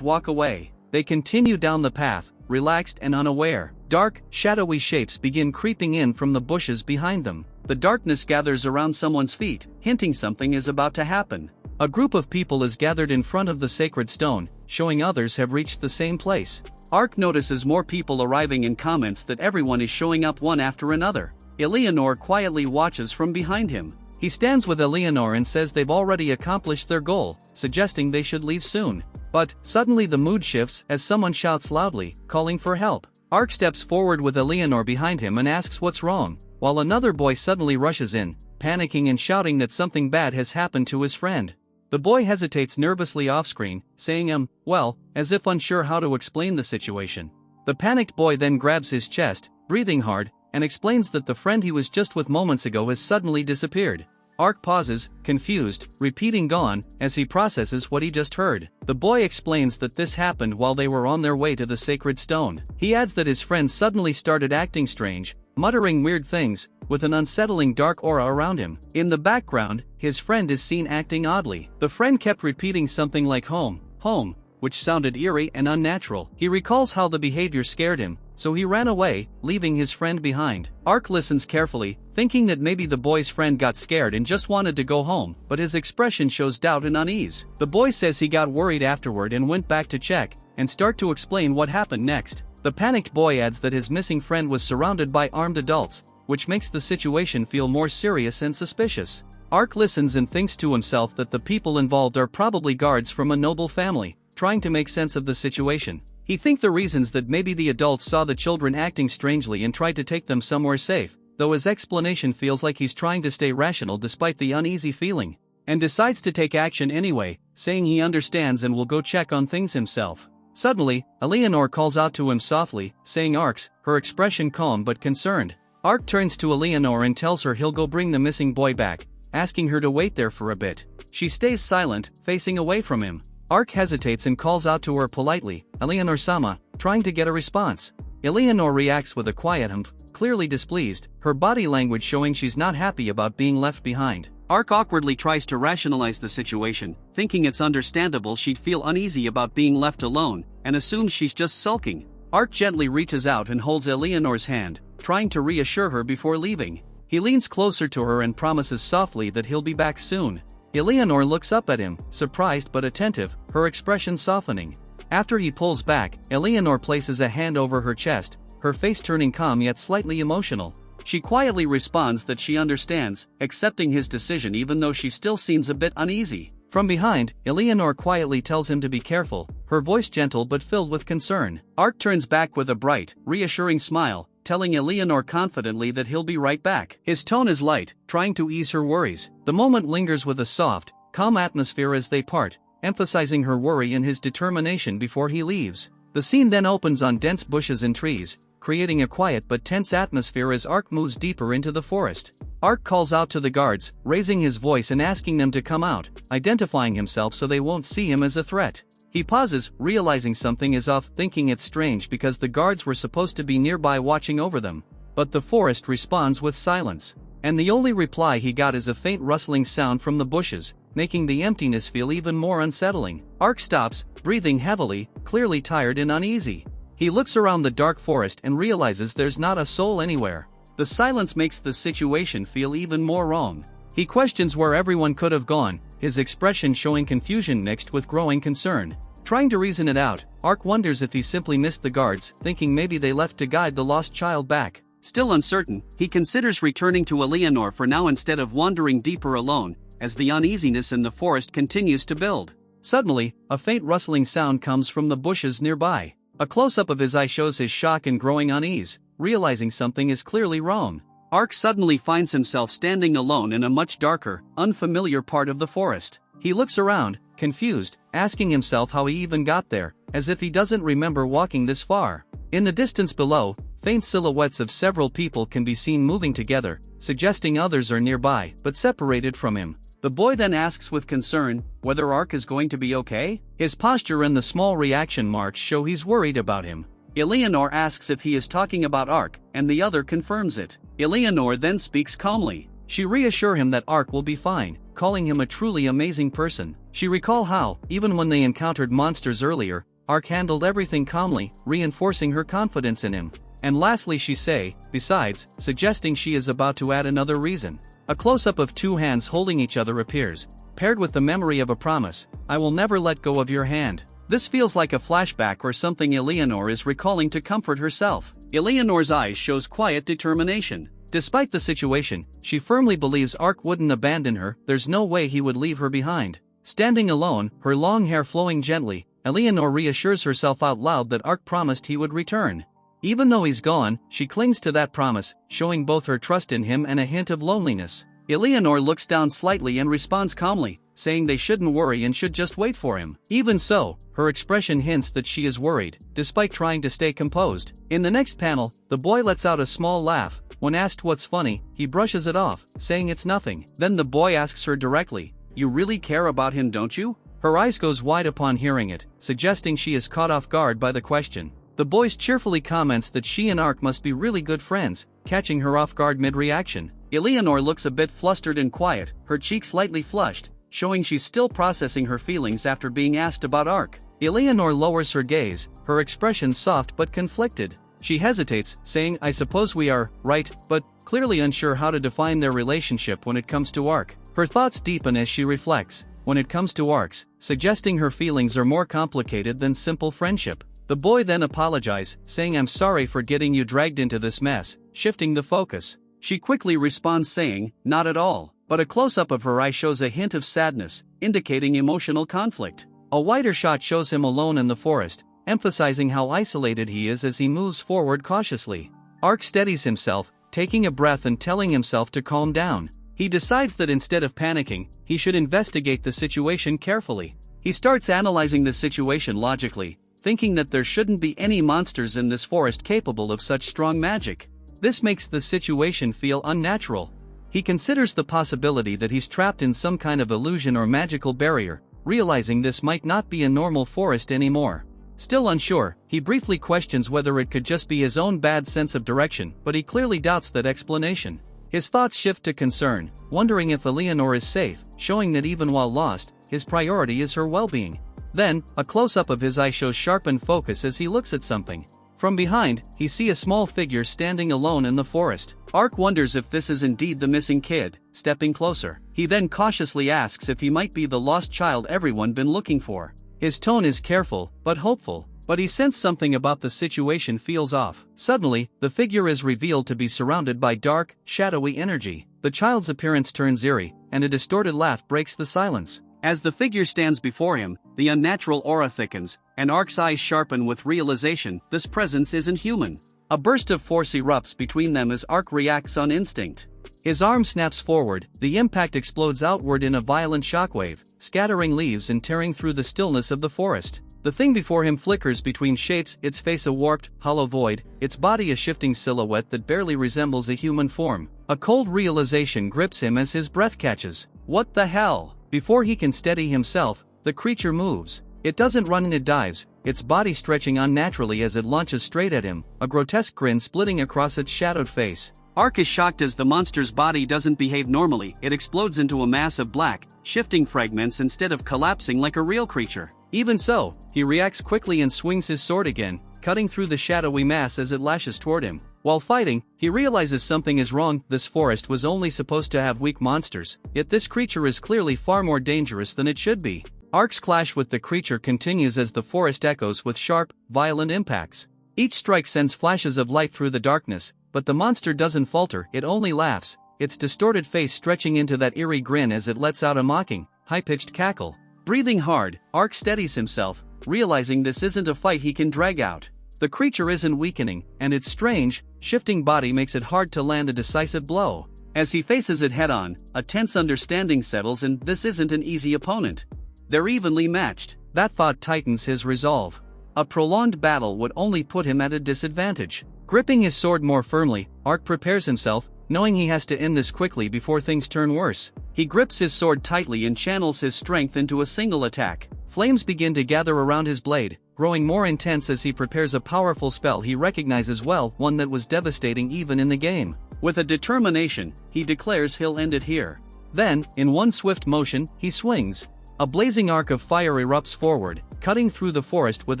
walk away. They continue down the path, relaxed and unaware. Dark, shadowy shapes begin creeping in from the bushes behind them. The darkness gathers around someone's feet, hinting something is about to happen. A group of people is gathered in front of the sacred stone, showing others have reached the same place. Ark notices more people arriving and comments that everyone is showing up one after another. Eleanor quietly watches from behind him. He stands with Eleanor and says they've already accomplished their goal, suggesting they should leave soon. But, suddenly the mood shifts as someone shouts loudly, calling for help. Ark steps forward with Eleanor behind him and asks what's wrong, while another boy suddenly rushes in, panicking and shouting that something bad has happened to his friend. The boy hesitates nervously off-screen, saying well, as if unsure how to explain the situation. The panicked boy then grabs his chest, breathing hard, and explains that the friend he was just with moments ago has suddenly disappeared. Ark pauses, confused, repeating gone, as he processes what he just heard. The boy explains that this happened while they were on their way to the sacred stone. He adds that his friend suddenly started acting strange, muttering weird things, with an unsettling dark aura around him. In the background, his friend is seen acting oddly. The friend kept repeating something like home, home, which sounded eerie and unnatural. He recalls how the behavior scared him, so he ran away, leaving his friend behind. Ark listens carefully, thinking that maybe the boy's friend got scared and just wanted to go home, but his expression shows doubt and unease. The boy says he got worried afterward and went back to check, and start to explain what happened next. The panicked boy adds that his missing friend was surrounded by armed adults, which makes the situation feel more serious and suspicious. Ark listens and thinks to himself that the people involved are probably guards from a noble family, trying to make sense of the situation. He thinks the reasons that maybe the adults saw the children acting strangely and tried to take them somewhere safe, though his explanation feels like he's trying to stay rational despite the uneasy feeling, and decides to take action anyway, saying he understands and will go check on things himself. Suddenly, Eleanor calls out to him softly, saying Ark's, her expression calm but concerned. Ark turns to Eleanor and tells her he'll go bring the missing boy back, asking her to wait there for a bit. She stays silent, facing away from him. Ark hesitates and calls out to her politely, Eleanor-sama, trying to get a response. Eleanor reacts with a quiet humph, clearly displeased, her body language showing she's not happy about being left behind. Ark awkwardly tries to rationalize the situation, thinking it's understandable she'd feel uneasy about being left alone, and assumes she's just sulking. Ark gently reaches out and holds Eleanor's hand, trying to reassure her before leaving. He leans closer to her and promises softly that he'll be back soon. Eleanor looks up at him, surprised but attentive, her expression softening. After he pulls back, Eleanor places a hand over her chest, her face turning calm yet slightly emotional. She quietly responds that she understands, accepting his decision even though she still seems a bit uneasy. From behind, Eleanor quietly tells him to be careful, her voice gentle but filled with concern. Ark turns back with a bright, reassuring smile, telling Eleanor confidently that he'll be right back. His tone is light, trying to ease her worries. The moment lingers with a soft, calm atmosphere as they part, emphasizing her worry and his determination before he leaves. The scene then opens on dense bushes and trees, creating a quiet but tense atmosphere as Ark moves deeper into the forest. Ark calls out to the guards, raising his voice and asking them to come out, identifying himself so they won't see him as a threat. He pauses, realizing something is off, thinking it's strange because the guards were supposed to be nearby watching over them. But the forest responds with silence. And the only reply he got is a faint rustling sound from the bushes, making the emptiness feel even more unsettling. Ark stops, breathing heavily, clearly tired and uneasy. He looks around the dark forest and realizes there's not a soul anywhere. The silence makes the situation feel even more wrong. He questions where everyone could have gone, his expression showing confusion mixed with growing concern. Trying to reason it out, Ark wonders if he simply missed the guards, thinking maybe they left to guide the lost child back. Still uncertain, he considers returning to Eleanor for now instead of wandering deeper alone, as the uneasiness in the forest continues to build. Suddenly, a faint rustling sound comes from the bushes nearby. A close-up of his eye shows his shock and growing unease, realizing something is clearly wrong. Ark suddenly finds himself standing alone in a much darker, unfamiliar part of the forest. He looks around, confused, asking himself how he even got there, as if he doesn't remember walking this far. In the distance below, faint silhouettes of several people can be seen moving together, suggesting others are nearby, but separated from him. The boy then asks with concern whether Ark is going to be okay. His posture and the small reaction marks show he's worried about him. Eleanor asks if he is talking about Ark, and the other confirms it. Eleanor then speaks calmly. She reassures him that Ark will be fine, calling him a truly amazing person. She recalls how, even when they encountered monsters earlier, Ark handled everything calmly, reinforcing her confidence in him. And lastly she say, besides, suggesting she is about to add another reason. A close-up of two hands holding each other appears, paired with the memory of a promise, I will never let go of your hand. This feels like a flashback or something Eleanor is recalling to comfort herself. Eleanor's eyes shows quiet determination. Despite the situation, she firmly believes Ark wouldn't abandon her, there's no way he would leave her behind. Standing alone, her long hair flowing gently, Eleanor reassures herself out loud that Ark promised he would return. Even though he's gone, she clings to that promise, showing both her trust in him and a hint of loneliness. Eleanor looks down slightly and responds calmly, saying they shouldn't worry and should just wait for him. Even so, her expression hints that she is worried, despite trying to stay composed. In the next panel, the boy lets out a small laugh. When asked what's funny, he brushes it off, saying it's nothing. Then the boy asks her directly, "You really care about him, don't you?" Her eyes goes wide upon hearing it, suggesting she is caught off guard by the question. The boy cheerfully comments that she and Ark must be really good friends, catching her off guard mid-reaction. Eleanor looks a bit flustered and quiet, her cheeks slightly flushed, showing she's still processing her feelings after being asked about Ark. Eleanor lowers her gaze, her expression soft but conflicted. She hesitates, saying, I suppose we are, right, but clearly unsure how to define their relationship when it comes to Ark. Her thoughts deepen as she reflects, when it comes to Ark's, suggesting her feelings are more complicated than simple friendship. The boy then apologizes, saying I'm sorry for getting you dragged into this mess, shifting the focus. She quickly responds saying, not at all, but a close-up of her eye shows a hint of sadness, indicating emotional conflict. A wider shot shows him alone in the forest, emphasizing how isolated he is as he moves forward cautiously. Ark steadies himself, taking a breath and telling himself to calm down. He decides that instead of panicking, he should investigate the situation carefully. He starts analyzing the situation logically, thinking that there shouldn't be any monsters in this forest capable of such strong magic. This makes the situation feel unnatural. He considers the possibility that he's trapped in some kind of illusion or magical barrier, realizing this might not be a normal forest anymore. Still unsure, he briefly questions whether it could just be his own bad sense of direction, but he clearly doubts that explanation. His thoughts shift to concern, wondering if Eleanor is safe, showing that even while lost, his priority is her well-being. Then, a close-up of his eye shows sharpened focus as he looks at something. From behind, he sees a small figure standing alone in the forest. Ark wonders if this is indeed the missing kid, stepping closer. He then cautiously asks if he might be the lost child everyone been looking for. His tone is careful, but hopeful, but he sensed something about the situation feels off. Suddenly, the figure is revealed to be surrounded by dark, shadowy energy. The child's appearance turns eerie, and a distorted laugh breaks the silence. As the figure stands before him, the unnatural aura thickens, and Ark's eyes sharpen with realization this presence isn't human. A burst of force erupts between them as Ark reacts on instinct. His arm snaps forward, the impact explodes outward in a violent shockwave, scattering leaves and tearing through the stillness of the forest. The thing before him flickers between shapes, its face a warped, hollow void, its body a shifting silhouette that barely resembles a human form. A cold realization grips him as his breath catches. What the hell? Before he can steady himself, the creature moves. It doesn't run and it dives, its body stretching unnaturally as it launches straight at him, a grotesque grin splitting across its shadowed face. Ark is shocked as the monster's body doesn't behave normally. It explodes into a mass of black, shifting fragments instead of collapsing like a real creature. Even so, he reacts quickly and swings his sword again, cutting through the shadowy mass as it lashes toward him. While fighting, he realizes something is wrong. This forest was only supposed to have weak monsters, yet this creature is clearly far more dangerous than it should be. Ark's clash with the creature continues as the forest echoes with sharp, violent impacts. Each strike sends flashes of light through the darkness, but the monster doesn't falter, it only laughs, its distorted face stretching into that eerie grin as it lets out a mocking, high-pitched cackle. Breathing hard, Ark steadies himself, realizing this isn't a fight he can drag out. The creature isn't weakening, and its strange, shifting body makes it hard to land a decisive blow. As he faces it head-on, a tense understanding settles and this isn't an easy opponent. They're evenly matched. That thought tightens his resolve. A prolonged battle would only put him at a disadvantage. Gripping his sword more firmly, Ark prepares himself, knowing he has to end this quickly before things turn worse. He grips his sword tightly and channels his strength into a single attack. Flames begin to gather around his blade, growing more intense as he prepares a powerful spell he recognizes well, one that was devastating even in the game. With a determination, he declares he'll end it here. Then, in one swift motion, he swings. A blazing arc of fire erupts forward, cutting through the forest with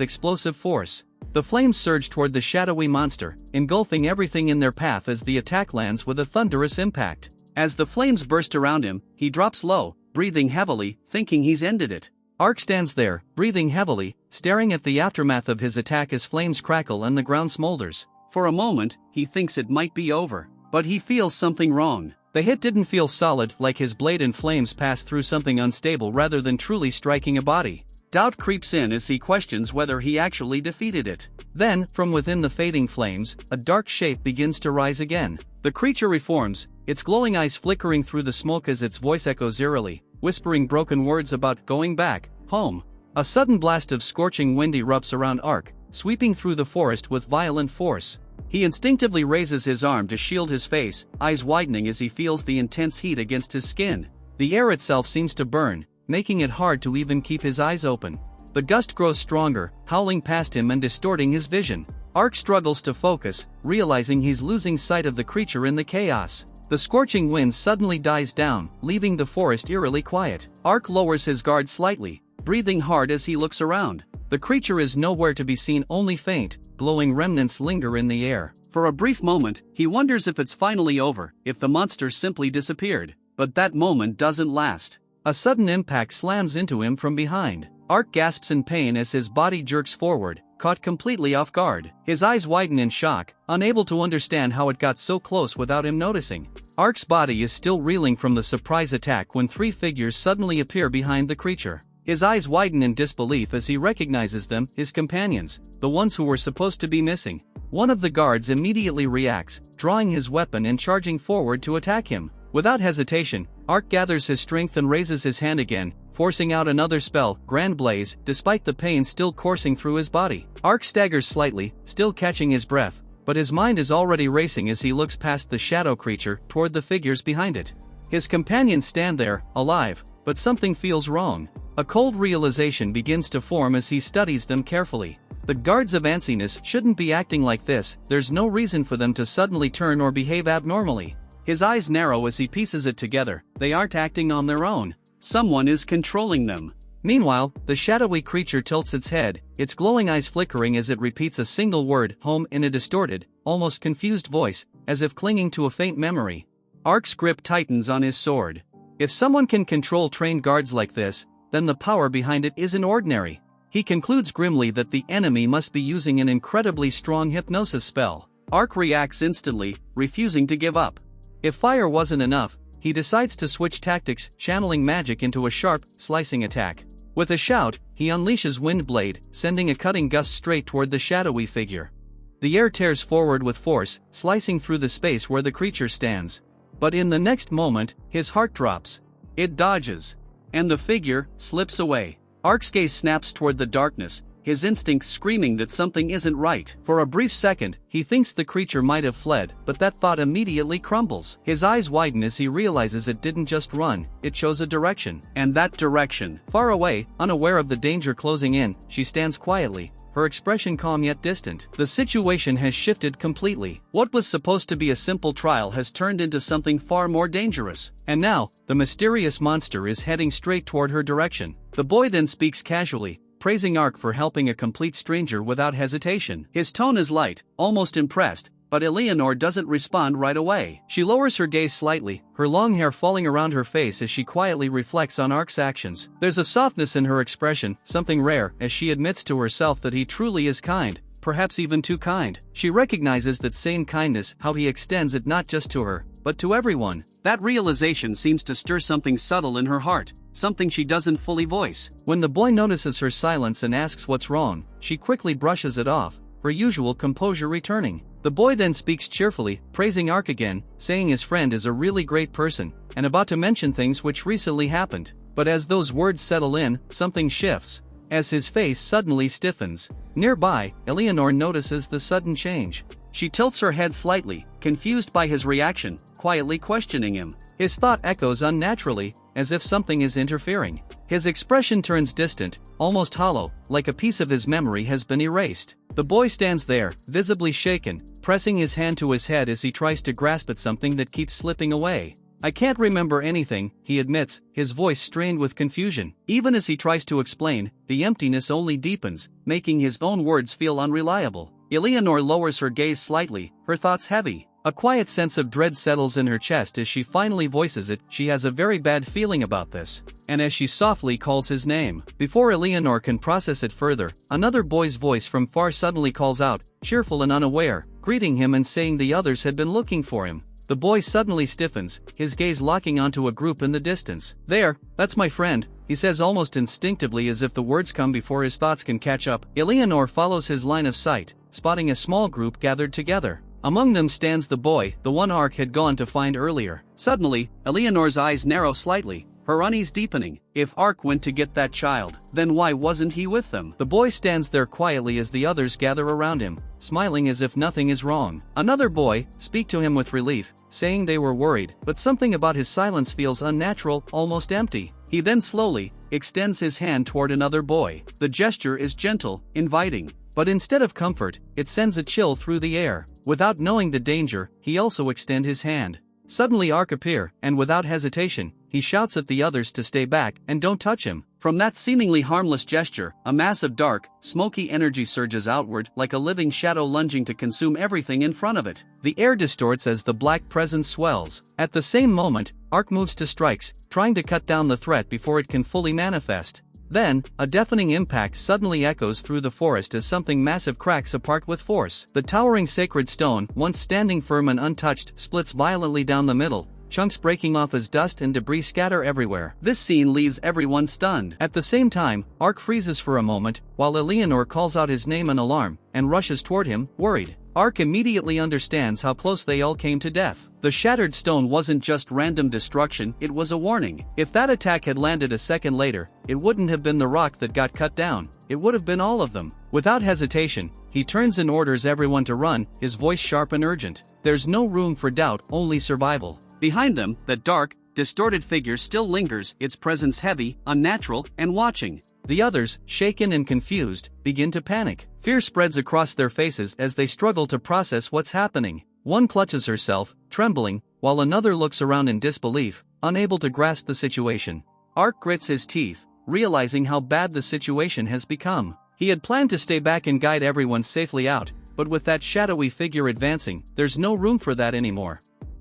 explosive force. The flames surge toward the shadowy monster, engulfing everything in their path as the attack lands with a thunderous impact. As the flames burst around him, he drops low, breathing heavily, thinking he's ended it. Ark stands there, breathing heavily, staring at the aftermath of his attack as flames crackle and the ground smolders. For a moment, he thinks it might be over, but he feels something wrong. The hit didn't feel solid, like his blade and flames passed through something unstable rather than truly striking a body. Doubt creeps in as he questions whether he actually defeated it. Then, from within the fading flames, a dark shape begins to rise again. The creature reforms, its glowing eyes flickering through the smoke as its voice echoes eerily, whispering broken words about going back, home. A sudden blast of scorching wind erupts around Ark, sweeping through the forest with violent force. He instinctively raises his arm to shield his face, eyes widening as he feels the intense heat against his skin. The air itself seems to burn, making it hard to even keep his eyes open. The gust grows stronger, howling past him and distorting his vision. Ark struggles to focus, realizing he's losing sight of the creature in the chaos. The scorching wind suddenly dies down, leaving the forest eerily quiet. Ark lowers his guard slightly, breathing hard as he looks around. The creature is nowhere to be seen, only faint, glowing remnants linger in the air. For a brief moment, he wonders if it's finally over, if the monster simply disappeared. But that moment doesn't last. A sudden impact slams into him from behind. Ark gasps in pain as his body jerks forward, caught completely off guard. His eyes widen in shock, unable to understand how it got so close without him noticing. Ark's body is still reeling from the surprise attack when three figures suddenly appear behind the creature. His eyes widen in disbelief as he recognizes them, his companions, the ones who were supposed to be missing. One of the guards immediately reacts, drawing his weapon and charging forward to attack him. Without hesitation, Ark gathers his strength and raises his hand again, forcing out another spell, Grand Blaze, despite the pain still coursing through his body. Ark staggers slightly, still catching his breath, but his mind is already racing as he looks past the shadow creature toward the figures behind it. His companions stand there, alive, but something feels wrong. A cold realization begins to form as he studies them carefully. The guards of Ansiness shouldn't be acting like this, there's no reason for them to suddenly turn or behave abnormally. His eyes narrow as he pieces it together, they aren't acting on their own. Someone is controlling them. Meanwhile, the shadowy creature tilts its head, its glowing eyes flickering as it repeats a single word, home, in a distorted, almost confused voice, as if clinging to a faint memory. Ark's grip tightens on his sword. If someone can control trained guards like this, then the power behind it isn't ordinary. He concludes grimly that the enemy must be using an incredibly strong hypnosis spell. Ark reacts instantly, refusing to give up. If fire wasn't enough, he decides to switch tactics, channeling magic into a sharp, slicing attack. With a shout, he unleashes Wind Blade, sending a cutting gust straight toward the shadowy figure. The air tears forward with force, slicing through the space where the creature stands. But in the next moment, his heart drops. It dodges. And the figure slips away. Ark's gaze snaps toward the darkness, his instincts screaming that something isn't right. For a brief second, he thinks the creature might have fled, but that thought immediately crumbles. His eyes widen as he realizes it didn't just run, it chose a direction. And that direction, far away, unaware of the danger closing in, she stands quietly, her expression calm yet distant. The situation has shifted completely. What was supposed to be a simple trial has turned into something far more dangerous. And now, the mysterious monster is heading straight toward her direction. The boy then speaks casually, praising Ark for helping a complete stranger without hesitation. His tone is light, almost impressed, but Eleanor doesn't respond right away. She lowers her gaze slightly, her long hair falling around her face as she quietly reflects on Ark's actions. There's a softness in her expression, something rare, as she admits to herself that he truly is kind, perhaps even too kind. She recognizes that same kindness, how he extends it not just to her, but to everyone. That realization seems to stir something subtle in her heart, something she doesn't fully voice. When the boy notices her silence and asks what's wrong, she quickly brushes it off, her usual composure returning. The boy then speaks cheerfully, praising Ark again, saying his friend is a really great person, and about to mention things which recently happened. But as those words settle in, something shifts, as his face suddenly stiffens. Nearby, Eleanor notices the sudden change. She tilts her head slightly, confused by his reaction, quietly questioning him. His thought echoes unnaturally, as if something is interfering. His expression turns distant, almost hollow, like a piece of his memory has been erased. The boy stands there, visibly shaken, pressing his hand to his head as he tries to grasp at something that keeps slipping away. I can't remember anything, he admits, his voice strained with confusion. Even as he tries to explain, the emptiness only deepens, making his own words feel unreliable. Eleanor lowers her gaze slightly, her thoughts heavy. A quiet sense of dread settles in her chest as she finally voices it. She has a very bad feeling about this. And as she softly calls his name, before Eleanor can process it further, another boy's voice from far suddenly calls out, cheerful and unaware, greeting him and saying the others had been looking for him. The boy suddenly stiffens, his gaze locking onto a group in the distance. There, that's my friend, he says almost instinctively as if the words come before his thoughts can catch up. Eleanor follows his line of sight, spotting a small group gathered together. Among them stands the boy, the one Ark had gone to find earlier. Suddenly, Eleanor's eyes narrow slightly, her unease deepening. If Ark went to get that child, then why wasn't he with them? The boy stands there quietly as the others gather around him, smiling as if nothing is wrong. Another boy speak to him with relief, saying they were worried, but something about his silence feels unnatural, almost empty. He then slowly extends his hand toward another boy. The gesture is gentle, inviting. But instead of comfort, it sends a chill through the air. Without knowing the danger, he also extends his hand. Suddenly Ark appears, and without hesitation, he shouts at the others to stay back and don't touch him. From that seemingly harmless gesture, a mass of dark, smoky energy surges outward like a living shadow lunging to consume everything in front of it. The air distorts as the black presence swells. At the same moment, Ark moves to strikes, trying to cut down the threat before it can fully manifest. Then, a deafening impact suddenly echoes through the forest as something massive cracks apart with force. The towering sacred stone, once standing firm and untouched, splits violently down the middle, chunks breaking off as dust and debris scatter everywhere. This scene leaves everyone stunned. At the same time, Ark freezes for a moment, while Eleanor calls out his name in alarm, and rushes toward him, worried. Ark immediately understands how close they all came to death. The shattered stone wasn't just random destruction, it was a warning. If that attack had landed a second later, it wouldn't have been the rock that got cut down, it would have been all of them. Without hesitation, he turns and orders everyone to run, his voice sharp and urgent. There's no room for doubt, only survival. Behind them, that dark, distorted figure still lingers, its presence heavy, unnatural, and watching. The others, shaken and confused, begin to panic. Fear spreads across their faces as they struggle to process what's happening. One clutches herself, trembling, while another looks around in disbelief, unable to grasp the situation. Ark grits his teeth, realizing how bad the situation has become. He had planned to stay back and guide everyone safely out, but with that shadowy figure advancing, there's no room for that anymore.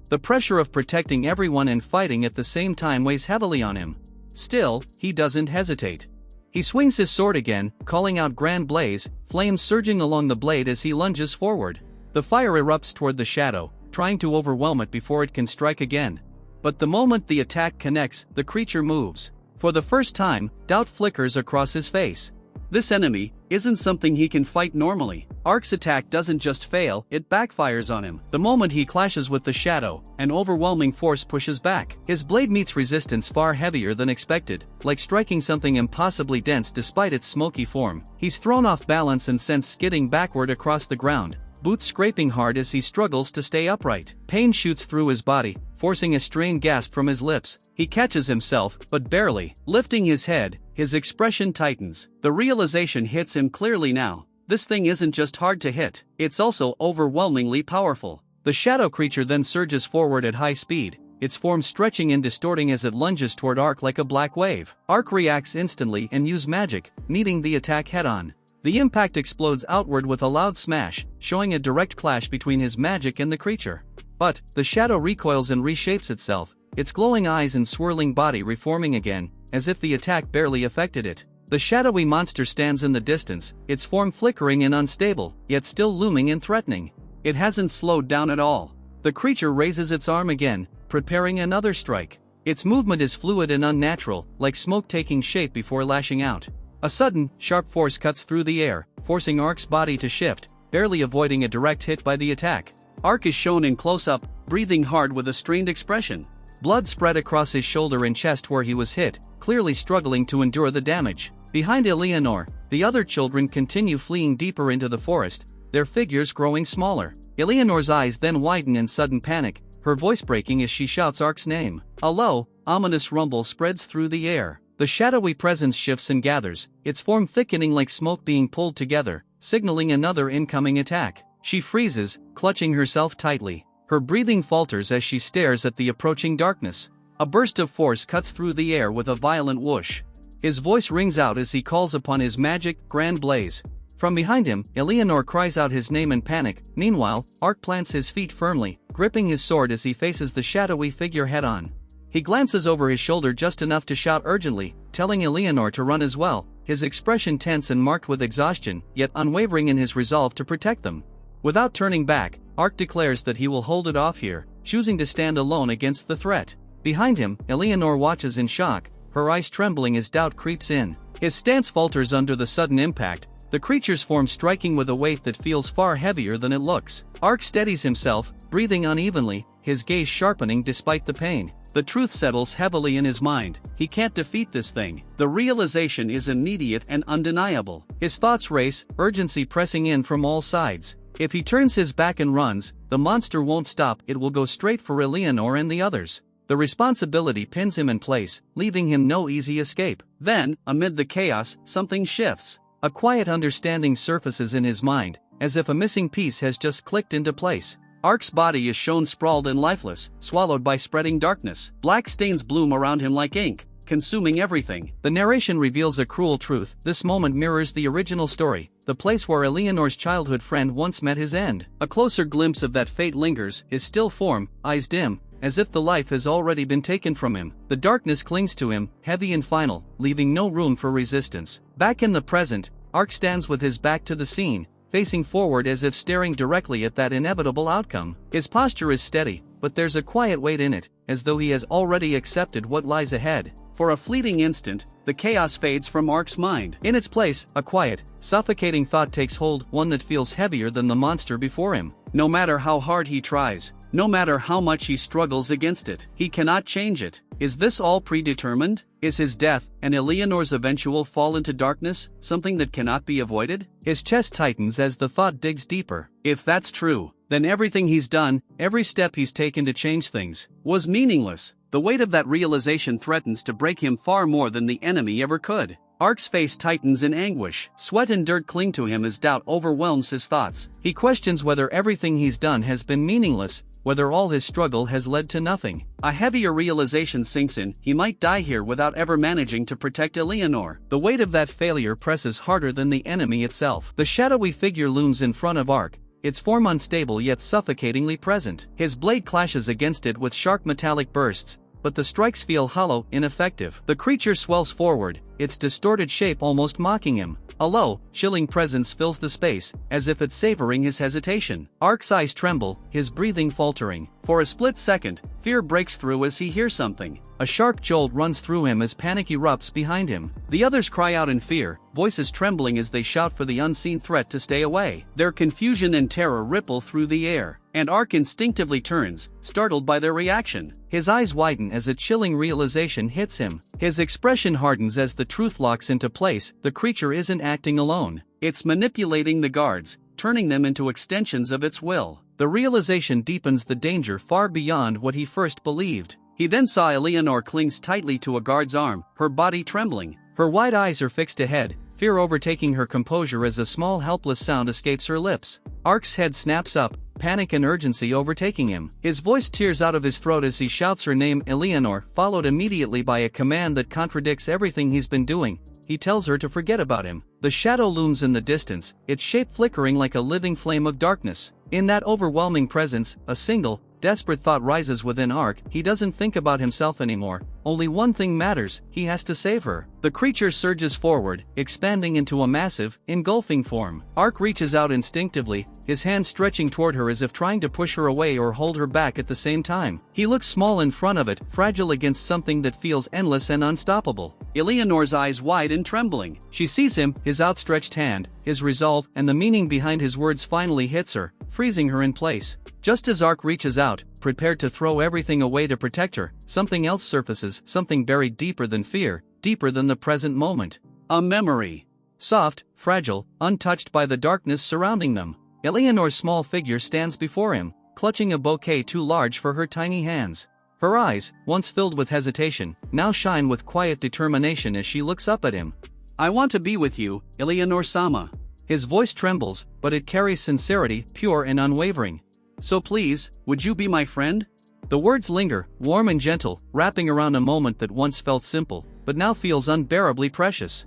The pressure of protecting everyone and fighting at the same time weighs heavily on him. Still, he doesn't hesitate. He swings his sword again, calling out Grand Blaze, flames surging along the blade as he lunges forward. The fire erupts toward the shadow, trying to overwhelm it before it can strike again. But the moment the attack connects, the creature moves. For the first time, doubt flickers across his face. This enemy isn't something he can fight normally. Ark's attack doesn't just fail, it backfires on him. The moment he clashes with the shadow, an overwhelming force pushes back. His blade meets resistance far heavier than expected, like striking something impossibly dense despite its smoky form. He's thrown off balance and sent skidding backward across the ground, boots scraping hard as he struggles to stay upright. Pain shoots through his body, forcing a strained gasp from his lips. He catches himself, but barely. Lifting his head, his expression tightens. The realization hits him clearly now. This thing isn't just hard to hit, it's also overwhelmingly powerful. The shadow creature then surges forward at high speed, its form stretching and distorting as it lunges toward Ark like a black wave. Ark reacts instantly and uses magic, meeting the attack head-on. The impact explodes outward with a loud smash, showing a direct clash between his magic and the creature. But, the shadow recoils and reshapes itself, its glowing eyes and swirling body reforming again, as if the attack barely affected it. The shadowy monster stands in the distance, its form flickering and unstable, yet still looming and threatening. It hasn't slowed down at all. The creature raises its arm again, preparing another strike. Its movement is fluid and unnatural, like smoke taking shape before lashing out. A sudden, sharp force cuts through the air, forcing Ark's body to shift, barely avoiding a direct hit by the attack. Ark is shown in close-up, breathing hard with a strained expression. Blood spread across his shoulder and chest where he was hit, clearly struggling to endure the damage. Behind Eleanor, the other children continue fleeing deeper into the forest, their figures growing smaller. Eleanor's eyes then widen in sudden panic, her voice breaking as she shouts Ark's name. A low, ominous rumble spreads through the air. The shadowy presence shifts and gathers, its form thickening like smoke being pulled together, signaling another incoming attack. She freezes, clutching herself tightly. Her breathing falters as she stares at the approaching darkness. A burst of force cuts through the air with a violent whoosh. His voice rings out as he calls upon his magic, Grand Blaze. From behind him, Eleanor cries out his name in panic. Meanwhile, Ark plants his feet firmly, gripping his sword as he faces the shadowy figure head-on. He glances over his shoulder just enough to shout urgently, telling Eleanor to run as well, his expression tense and marked with exhaustion, yet unwavering in his resolve to protect them. Without turning back, Ark declares that he will hold it off here, choosing to stand alone against the threat. Behind him, Eleanor watches in shock, her eyes trembling as doubt creeps in. His stance falters under the sudden impact, the creature's form striking with a weight that feels far heavier than it looks. Ark steadies himself, breathing unevenly, his gaze sharpening despite the pain. The truth settles heavily in his mind. He can't defeat this thing. The realization is immediate and undeniable. His thoughts race, urgency pressing in from all sides. If he turns his back and runs, the monster won't stop, it will go straight for Eleanor and the others. The responsibility pins him in place, leaving him no easy escape. Then, amid the chaos, something shifts. A quiet understanding surfaces in his mind, as if a missing piece has just clicked into place. Ark's body is shown sprawled and lifeless, swallowed by spreading darkness. Black stains bloom around him like ink, consuming everything. The narration reveals a cruel truth. This moment mirrors the original story, the place where Eleanor's childhood friend once met his end. A closer glimpse of that fate lingers, his still form, eyes dim, as if the life has already been taken from him. The darkness clings to him, heavy and final, leaving no room for resistance. Back in the present, Ark stands with his back to the scene, facing forward as if staring directly at that inevitable outcome. His posture is steady, but there's a quiet weight in it, as though he has already accepted what lies ahead. For a fleeting instant, the chaos fades from Ark's mind. In its place, a quiet, suffocating thought takes hold, one that feels heavier than the monster before him. No matter how hard he tries, no matter how much he struggles against it, he cannot change it. Is this all predetermined? Is his death, and Eleanor's eventual fall into darkness, something that cannot be avoided? His chest tightens as the thought digs deeper. If that's true, then everything he's done, every step he's taken to change things, was meaningless. The weight of that realization threatens to break him far more than the enemy ever could. Ark's face tightens in anguish. Sweat and dirt cling to him as doubt overwhelms his thoughts. He questions whether everything he's done has been meaningless, whether all his struggle has led to nothing. A heavier realization sinks in, he might die here without ever managing to protect Eleanor. The weight of that failure presses harder than the enemy itself. The shadowy figure looms in front of Ark, its form unstable yet suffocatingly present. His blade clashes against it with sharp metallic bursts, but the strikes feel hollow, ineffective. The creature swells forward, its distorted shape almost mocking him. A low, chilling presence fills the space, as if it's savoring his hesitation. Ark's eyes tremble, his breathing faltering. For a split second, fear breaks through as he hears something. A sharp jolt runs through him as panic erupts behind him. The others cry out in fear, voices trembling as they shout for the unseen threat to stay away. Their confusion and terror ripple through the air, and Ark instinctively turns, startled by their reaction. His eyes widen as a chilling realization hits him. His expression hardens as the truth locks into place. The creature isn't acting alone. It's manipulating the guards, turning them into extensions of its will. The realization deepens the danger far beyond what he first believed. He then saw Eleanor clings tightly to a guard's arm, her body trembling. Her wide eyes are fixed ahead, fear overtaking her composure as a small helpless sound escapes her lips. Ark's head snaps up, panic and urgency overtaking him. His voice tears out of his throat as he shouts her name, Eleanor, followed immediately by a command that contradicts everything he's been doing. He tells her to forget about him. The shadow looms in the distance, its shape flickering like a living flame of darkness. In that overwhelming presence, a single, desperate thought rises within Ark. He doesn't think about himself anymore. Only one thing matters, he has to save her. The creature surges forward, expanding into a massive, engulfing form. Ark reaches out instinctively, his hand stretching toward her as if trying to push her away or hold her back at the same time. He looks small in front of it, fragile against something that feels endless and unstoppable. Eleanor's eyes wide and trembling. She sees him, his outstretched hand, his resolve, and the meaning behind his words finally hits her, freezing her in place. Just as Ark reaches out, prepared to throw everything away to protect her, something else surfaces, something buried deeper than fear, deeper than the present moment. A memory. Soft, fragile, untouched by the darkness surrounding them. Eleanor's small figure stands before him, clutching a bouquet too large for her tiny hands. Her eyes, once filled with hesitation, now shine with quiet determination as she looks up at him. I want to be with you, Eleanor-sama. His voice trembles, but it carries sincerity, pure and unwavering. "So please, would you be my friend?" The words linger, warm and gentle, wrapping around a moment that once felt simple, but now feels unbearably precious.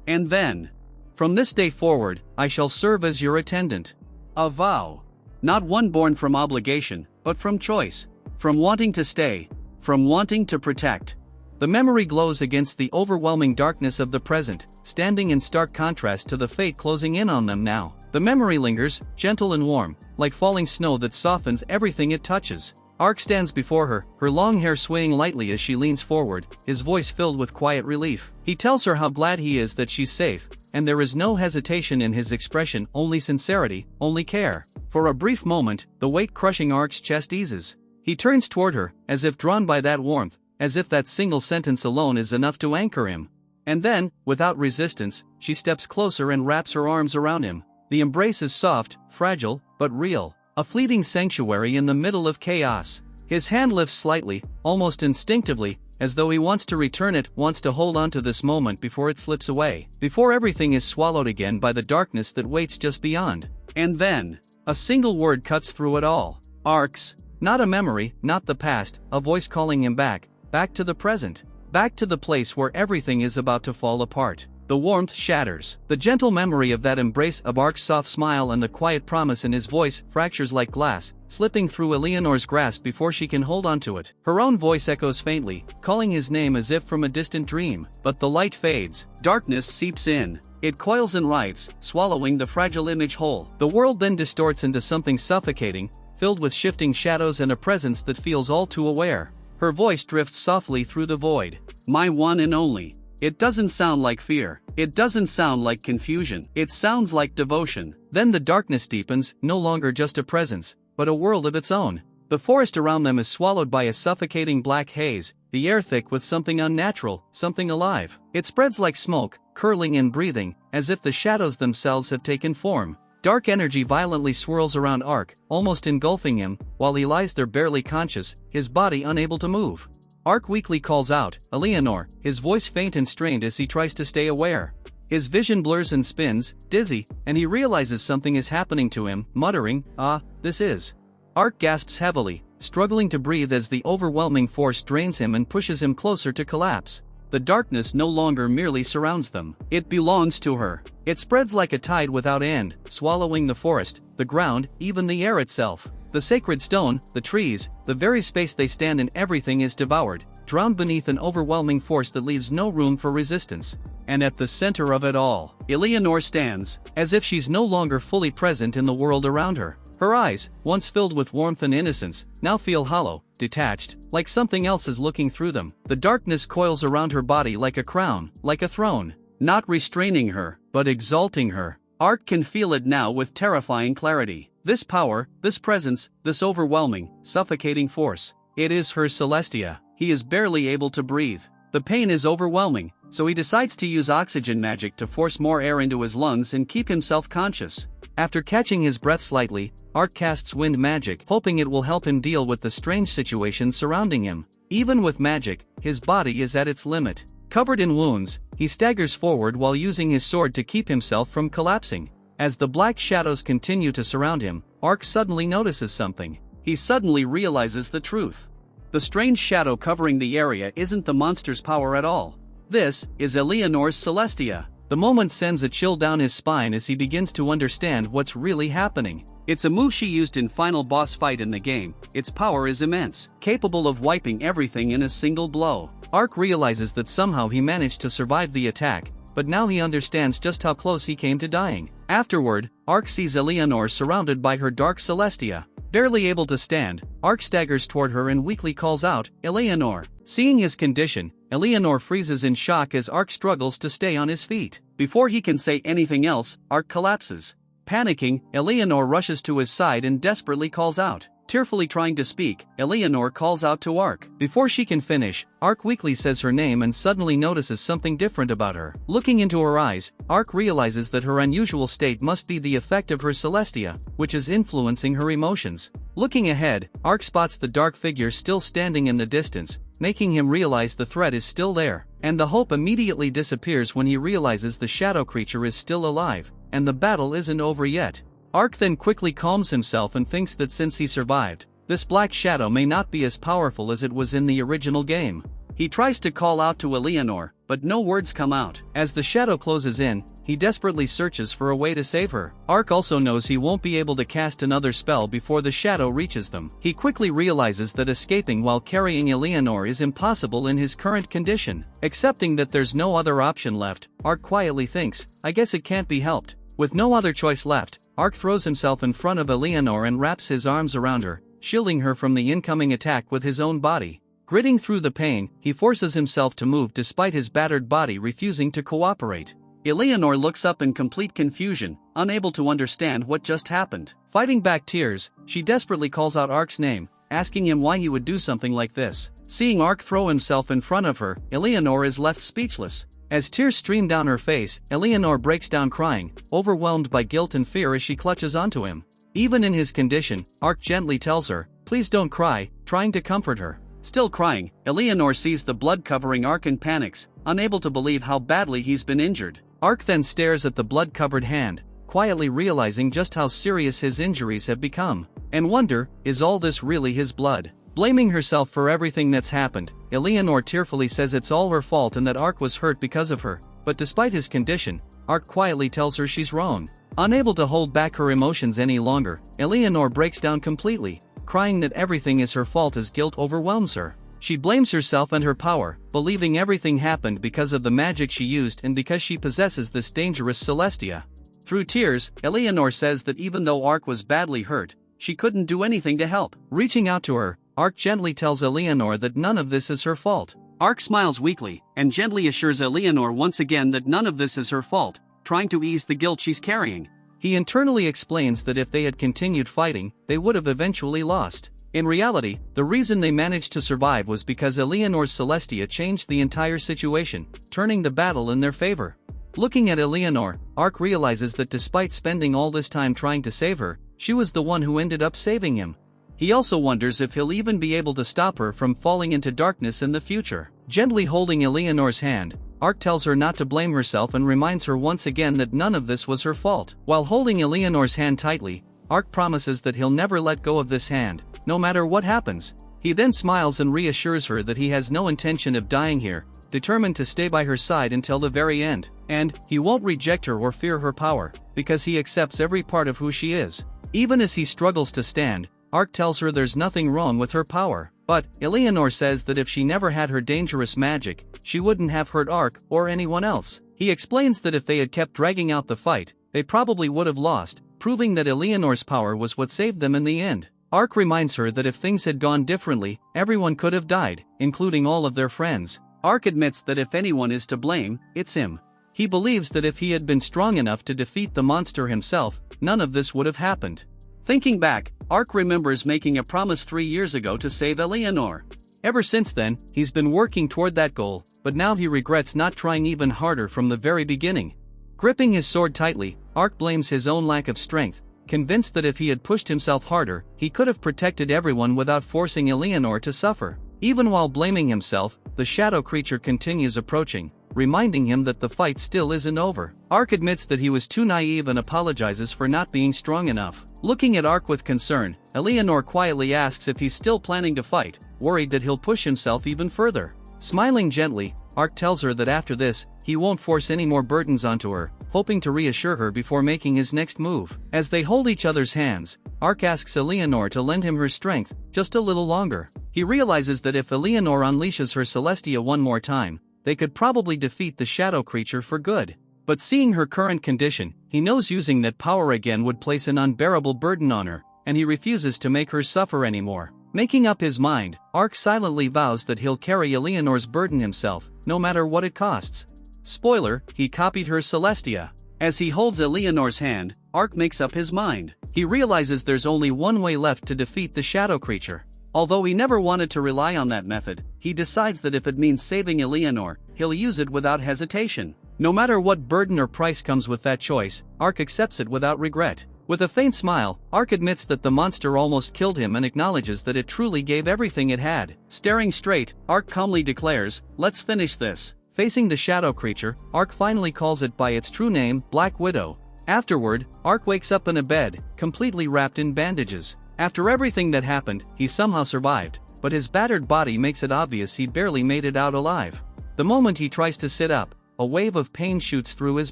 "And then, from this day forward, I shall serve as your attendant." A vow. Not one born from obligation, but from choice. From wanting to stay. From wanting to protect. The memory glows against the overwhelming darkness of the present, standing in stark contrast to the fate closing in on them now. The memory lingers, gentle and warm, like falling snow that softens everything it touches. Ark stands before her, her long hair swaying lightly as she leans forward, his voice filled with quiet relief. He tells her how glad he is that she's safe, and there is no hesitation in his expression, only sincerity, only care. For a brief moment, the weight crushing Ark's chest eases. He turns toward her, as if drawn by that warmth, as if that single sentence alone is enough to anchor him. And then, without resistance, she steps closer and wraps her arms around him. The embrace is soft, fragile, but real. A fleeting sanctuary in the middle of chaos. His hand lifts slightly, almost instinctively, as though he wants to return it, wants to hold on to this moment before it slips away, before everything is swallowed again by the darkness that waits just beyond. And then, a single word cuts through it all. Ark's. Not a memory, not the past, a voice calling him back to the present, back to the place where everything is about to fall apart. The warmth shatters. The gentle memory of that embrace, of Ark's soft smile and the quiet promise in his voice fractures like glass, slipping through Eleanor's grasp before she can hold on to it. Her own voice echoes faintly, calling his name as if from a distant dream. But the light fades. Darkness seeps in. It coils and writhes, swallowing the fragile image whole. The world then distorts into something suffocating, filled with shifting shadows and a presence that feels all too aware. Her voice drifts softly through the void. "My one and only." It doesn't sound like fear. It doesn't sound like confusion. It sounds like devotion. Then the darkness deepens, no longer just a presence, but a world of its own. The forest around them is swallowed by a suffocating black haze, the air thick with something unnatural, something alive. It spreads like smoke, curling and breathing, as if the shadows themselves have taken form. Dark energy violently swirls around Ark, almost engulfing him, while he lies there barely conscious, his body unable to move. Ark weakly calls out, "Eleanor," his voice faint and strained as he tries to stay aware. His vision blurs and spins, dizzy, and he realizes something is happening to him, muttering, "Ah, this is." Ark gasps heavily, struggling to breathe as the overwhelming force drains him and pushes him closer to collapse. The darkness no longer merely surrounds them. It belongs to her. It spreads like a tide without end, swallowing the forest, the ground, even the air itself. The sacred stone, the trees, the very space they stand in, everything is devoured, drowned beneath an overwhelming force that leaves no room for resistance. And at the center of it all, Eleanor stands, as if she's no longer fully present in the world around her. Her eyes, once filled with warmth and innocence, now feel hollow, detached, like something else is looking through them. The darkness coils around her body like a crown, like a throne, not restraining her, but exalting her. Ark can feel it now with terrifying clarity. This power, this presence, this overwhelming, suffocating force. It is her Celestia. He is barely able to breathe. The pain is overwhelming, so he decides to use oxygen magic to force more air into his lungs and keep himself conscious. After catching his breath slightly, Ark casts wind magic, hoping it will help him deal with the strange situation surrounding him. Even with magic, his body is at its limit. Covered in wounds, he staggers forward while using his sword to keep himself from collapsing. As the black shadows continue to surround him, Ark suddenly notices something. He suddenly realizes the truth. The strange shadow covering the area isn't the monster's power at all. This is Eleanor's Celestia. The moment sends a chill down his spine as he begins to understand what's really happening. It's a move she used in final boss fight in the game. Its power is immense, capable of wiping everything in a single blow. Ark realizes that somehow he managed to survive the attack, but now he understands just how close he came to dying. Afterward, Ark sees Eleanor surrounded by her dark Celestia. Barely able to stand, Ark staggers toward her and weakly calls out, "Eleanor." Seeing his condition, Eleanor freezes in shock as Ark struggles to stay on his feet. Before he can say anything else, Ark collapses. Panicking, Eleanor rushes to his side and desperately calls out. Tearfully trying to speak, Eleanor calls out to Ark. Before she can finish, Ark weakly says her name and suddenly notices something different about her. Looking into her eyes, Ark realizes that her unusual state must be the effect of her Celestia, which is influencing her emotions. Looking ahead, Ark spots the dark figure still standing in the distance, making him realize the threat is still there. And the hope immediately disappears when he realizes the shadow creature is still alive, and the battle isn't over yet. Ark then quickly calms himself and thinks that since he survived, this black shadow may not be as powerful as it was in the original game. He tries to call out to Eleanor, but no words come out. As the shadow closes in, he desperately searches for a way to save her. Ark also knows he won't be able to cast another spell before the shadow reaches them. He quickly realizes that escaping while carrying Eleanor is impossible in his current condition. Accepting that there's no other option left, Ark quietly thinks, I guess it can't be helped. With no other choice left, Ark throws himself in front of Eleanor and wraps his arms around her, shielding her from the incoming attack with his own body. Gritting through the pain, he forces himself to move despite his battered body refusing to cooperate. Eleanor looks up in complete confusion, unable to understand what just happened. Fighting back tears, she desperately calls out Ark's name, asking him why he would do something like this. Seeing Ark throw himself in front of her, Eleanor is left speechless. As tears stream down her face, Eleanor breaks down crying, overwhelmed by guilt and fear as she clutches onto him. Even in his condition, Ark gently tells her, please don't cry, trying to comfort her. Still crying, Eleanor sees the blood covering Ark and panics, unable to believe how badly he's been injured. Ark then stares at the blood-covered hand, quietly realizing just how serious his injuries have become. And wonder, is all this really his blood? Blaming herself for everything that's happened, Eleanor tearfully says it's all her fault and that Ark was hurt because of her. But despite his condition, Ark quietly tells her she's wrong. Unable to hold back her emotions any longer, Eleanor breaks down completely, crying that everything is her fault as guilt overwhelms her. She blames herself and her power, believing everything happened because of the magic she used and because she possesses this dangerous Celestia. Through tears, Eleanor says that even though Ark was badly hurt, she couldn't do anything to help. Reaching out to her, Ark gently tells Eleanor that none of this is her fault. Ark smiles weakly, and gently assures Eleanor once again that none of this is her fault, trying to ease the guilt she's carrying. He internally explains that if they had continued fighting, they would have eventually lost. In reality, the reason they managed to survive was because Eleanor's Celestia changed the entire situation, turning the battle in their favor. Looking at Eleanor, Ark realizes that despite spending all this time trying to save her, she was the one who ended up saving him. He also wonders if he'll even be able to stop her from falling into darkness in the future. Gently holding Eleanor's hand, Ark tells her not to blame herself and reminds her once again that none of this was her fault. While holding Eleanor's hand tightly, Ark promises that he'll never let go of this hand, no matter what happens. He then smiles and reassures her that he has no intention of dying here, determined to stay by her side until the very end. And he won't reject her or fear her power, because he accepts every part of who she is. Even as he struggles to stand, Ark tells her there's nothing wrong with her power. But Eleanor says that if she never had her dangerous magic, she wouldn't have hurt Ark or anyone else. He explains that if they had kept dragging out the fight, they probably would have lost, proving that Eleanor's power was what saved them in the end. Ark reminds her that if things had gone differently, everyone could have died, including all of their friends. Ark admits that if anyone is to blame, it's him. He believes that if he had been strong enough to defeat the monster himself, none of this would have happened. Thinking back, Ark remembers making a promise 3 years ago to save Eleanor. Ever since then, he's been working toward that goal, but now he regrets not trying even harder from the very beginning. Gripping his sword tightly, Ark blames his own lack of strength, convinced that if he had pushed himself harder, he could have protected everyone without forcing Eleanor to suffer. Even while blaming himself, the shadow creature continues approaching, reminding him that the fight still isn't over. Ark admits that he was too naive and apologizes for not being strong enough. Looking at Ark with concern, Eleanor quietly asks if he's still planning to fight, worried that he'll push himself even further. Smiling gently, Ark tells her that after this, he won't force any more burdens onto her, hoping to reassure her before making his next move. As they hold each other's hands, Ark asks Eleanor to lend him her strength, just a little longer. He realizes that if Eleanor unleashes her Celestia one more time, they could probably defeat the shadow creature for good. But seeing her current condition, he knows using that power again would place an unbearable burden on her, and he refuses to make her suffer anymore. Making up his mind, Ark silently vows that he'll carry Eleanor's burden himself, no matter what it costs. Spoiler, he copied her Celestia. As he holds Eleanor's hand, Ark makes up his mind. He realizes there's only one way left to defeat the shadow creature. Although he never wanted to rely on that method, he decides that if it means saving Eleanor, he'll use it without hesitation. No matter what burden or price comes with that choice, Ark accepts it without regret. With a faint smile, Ark admits that the monster almost killed him and acknowledges that it truly gave everything it had. Staring straight, Ark calmly declares, "Let's finish this." Facing the shadow creature, Ark finally calls it by its true name, Black Widow. Afterward, Ark wakes up in a bed, completely wrapped in bandages. After everything that happened, he somehow survived, but his battered body makes it obvious he barely made it out alive. The moment he tries to sit up, a wave of pain shoots through his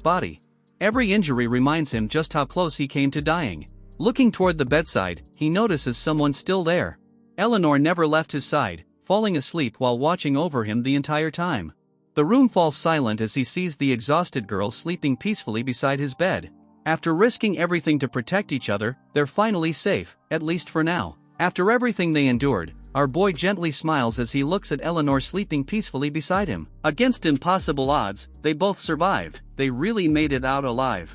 body. Every injury reminds him just how close he came to dying. Looking toward the bedside, he notices someone still there. Eleanor never left his side, falling asleep while watching over him the entire time. The room falls silent as he sees the exhausted girl sleeping peacefully beside his bed. After risking everything to protect each other, they're finally safe, at least for now. After everything they endured, our boy gently smiles as he looks at Eleanor sleeping peacefully beside him. Against impossible odds, they both survived. They really made it out alive.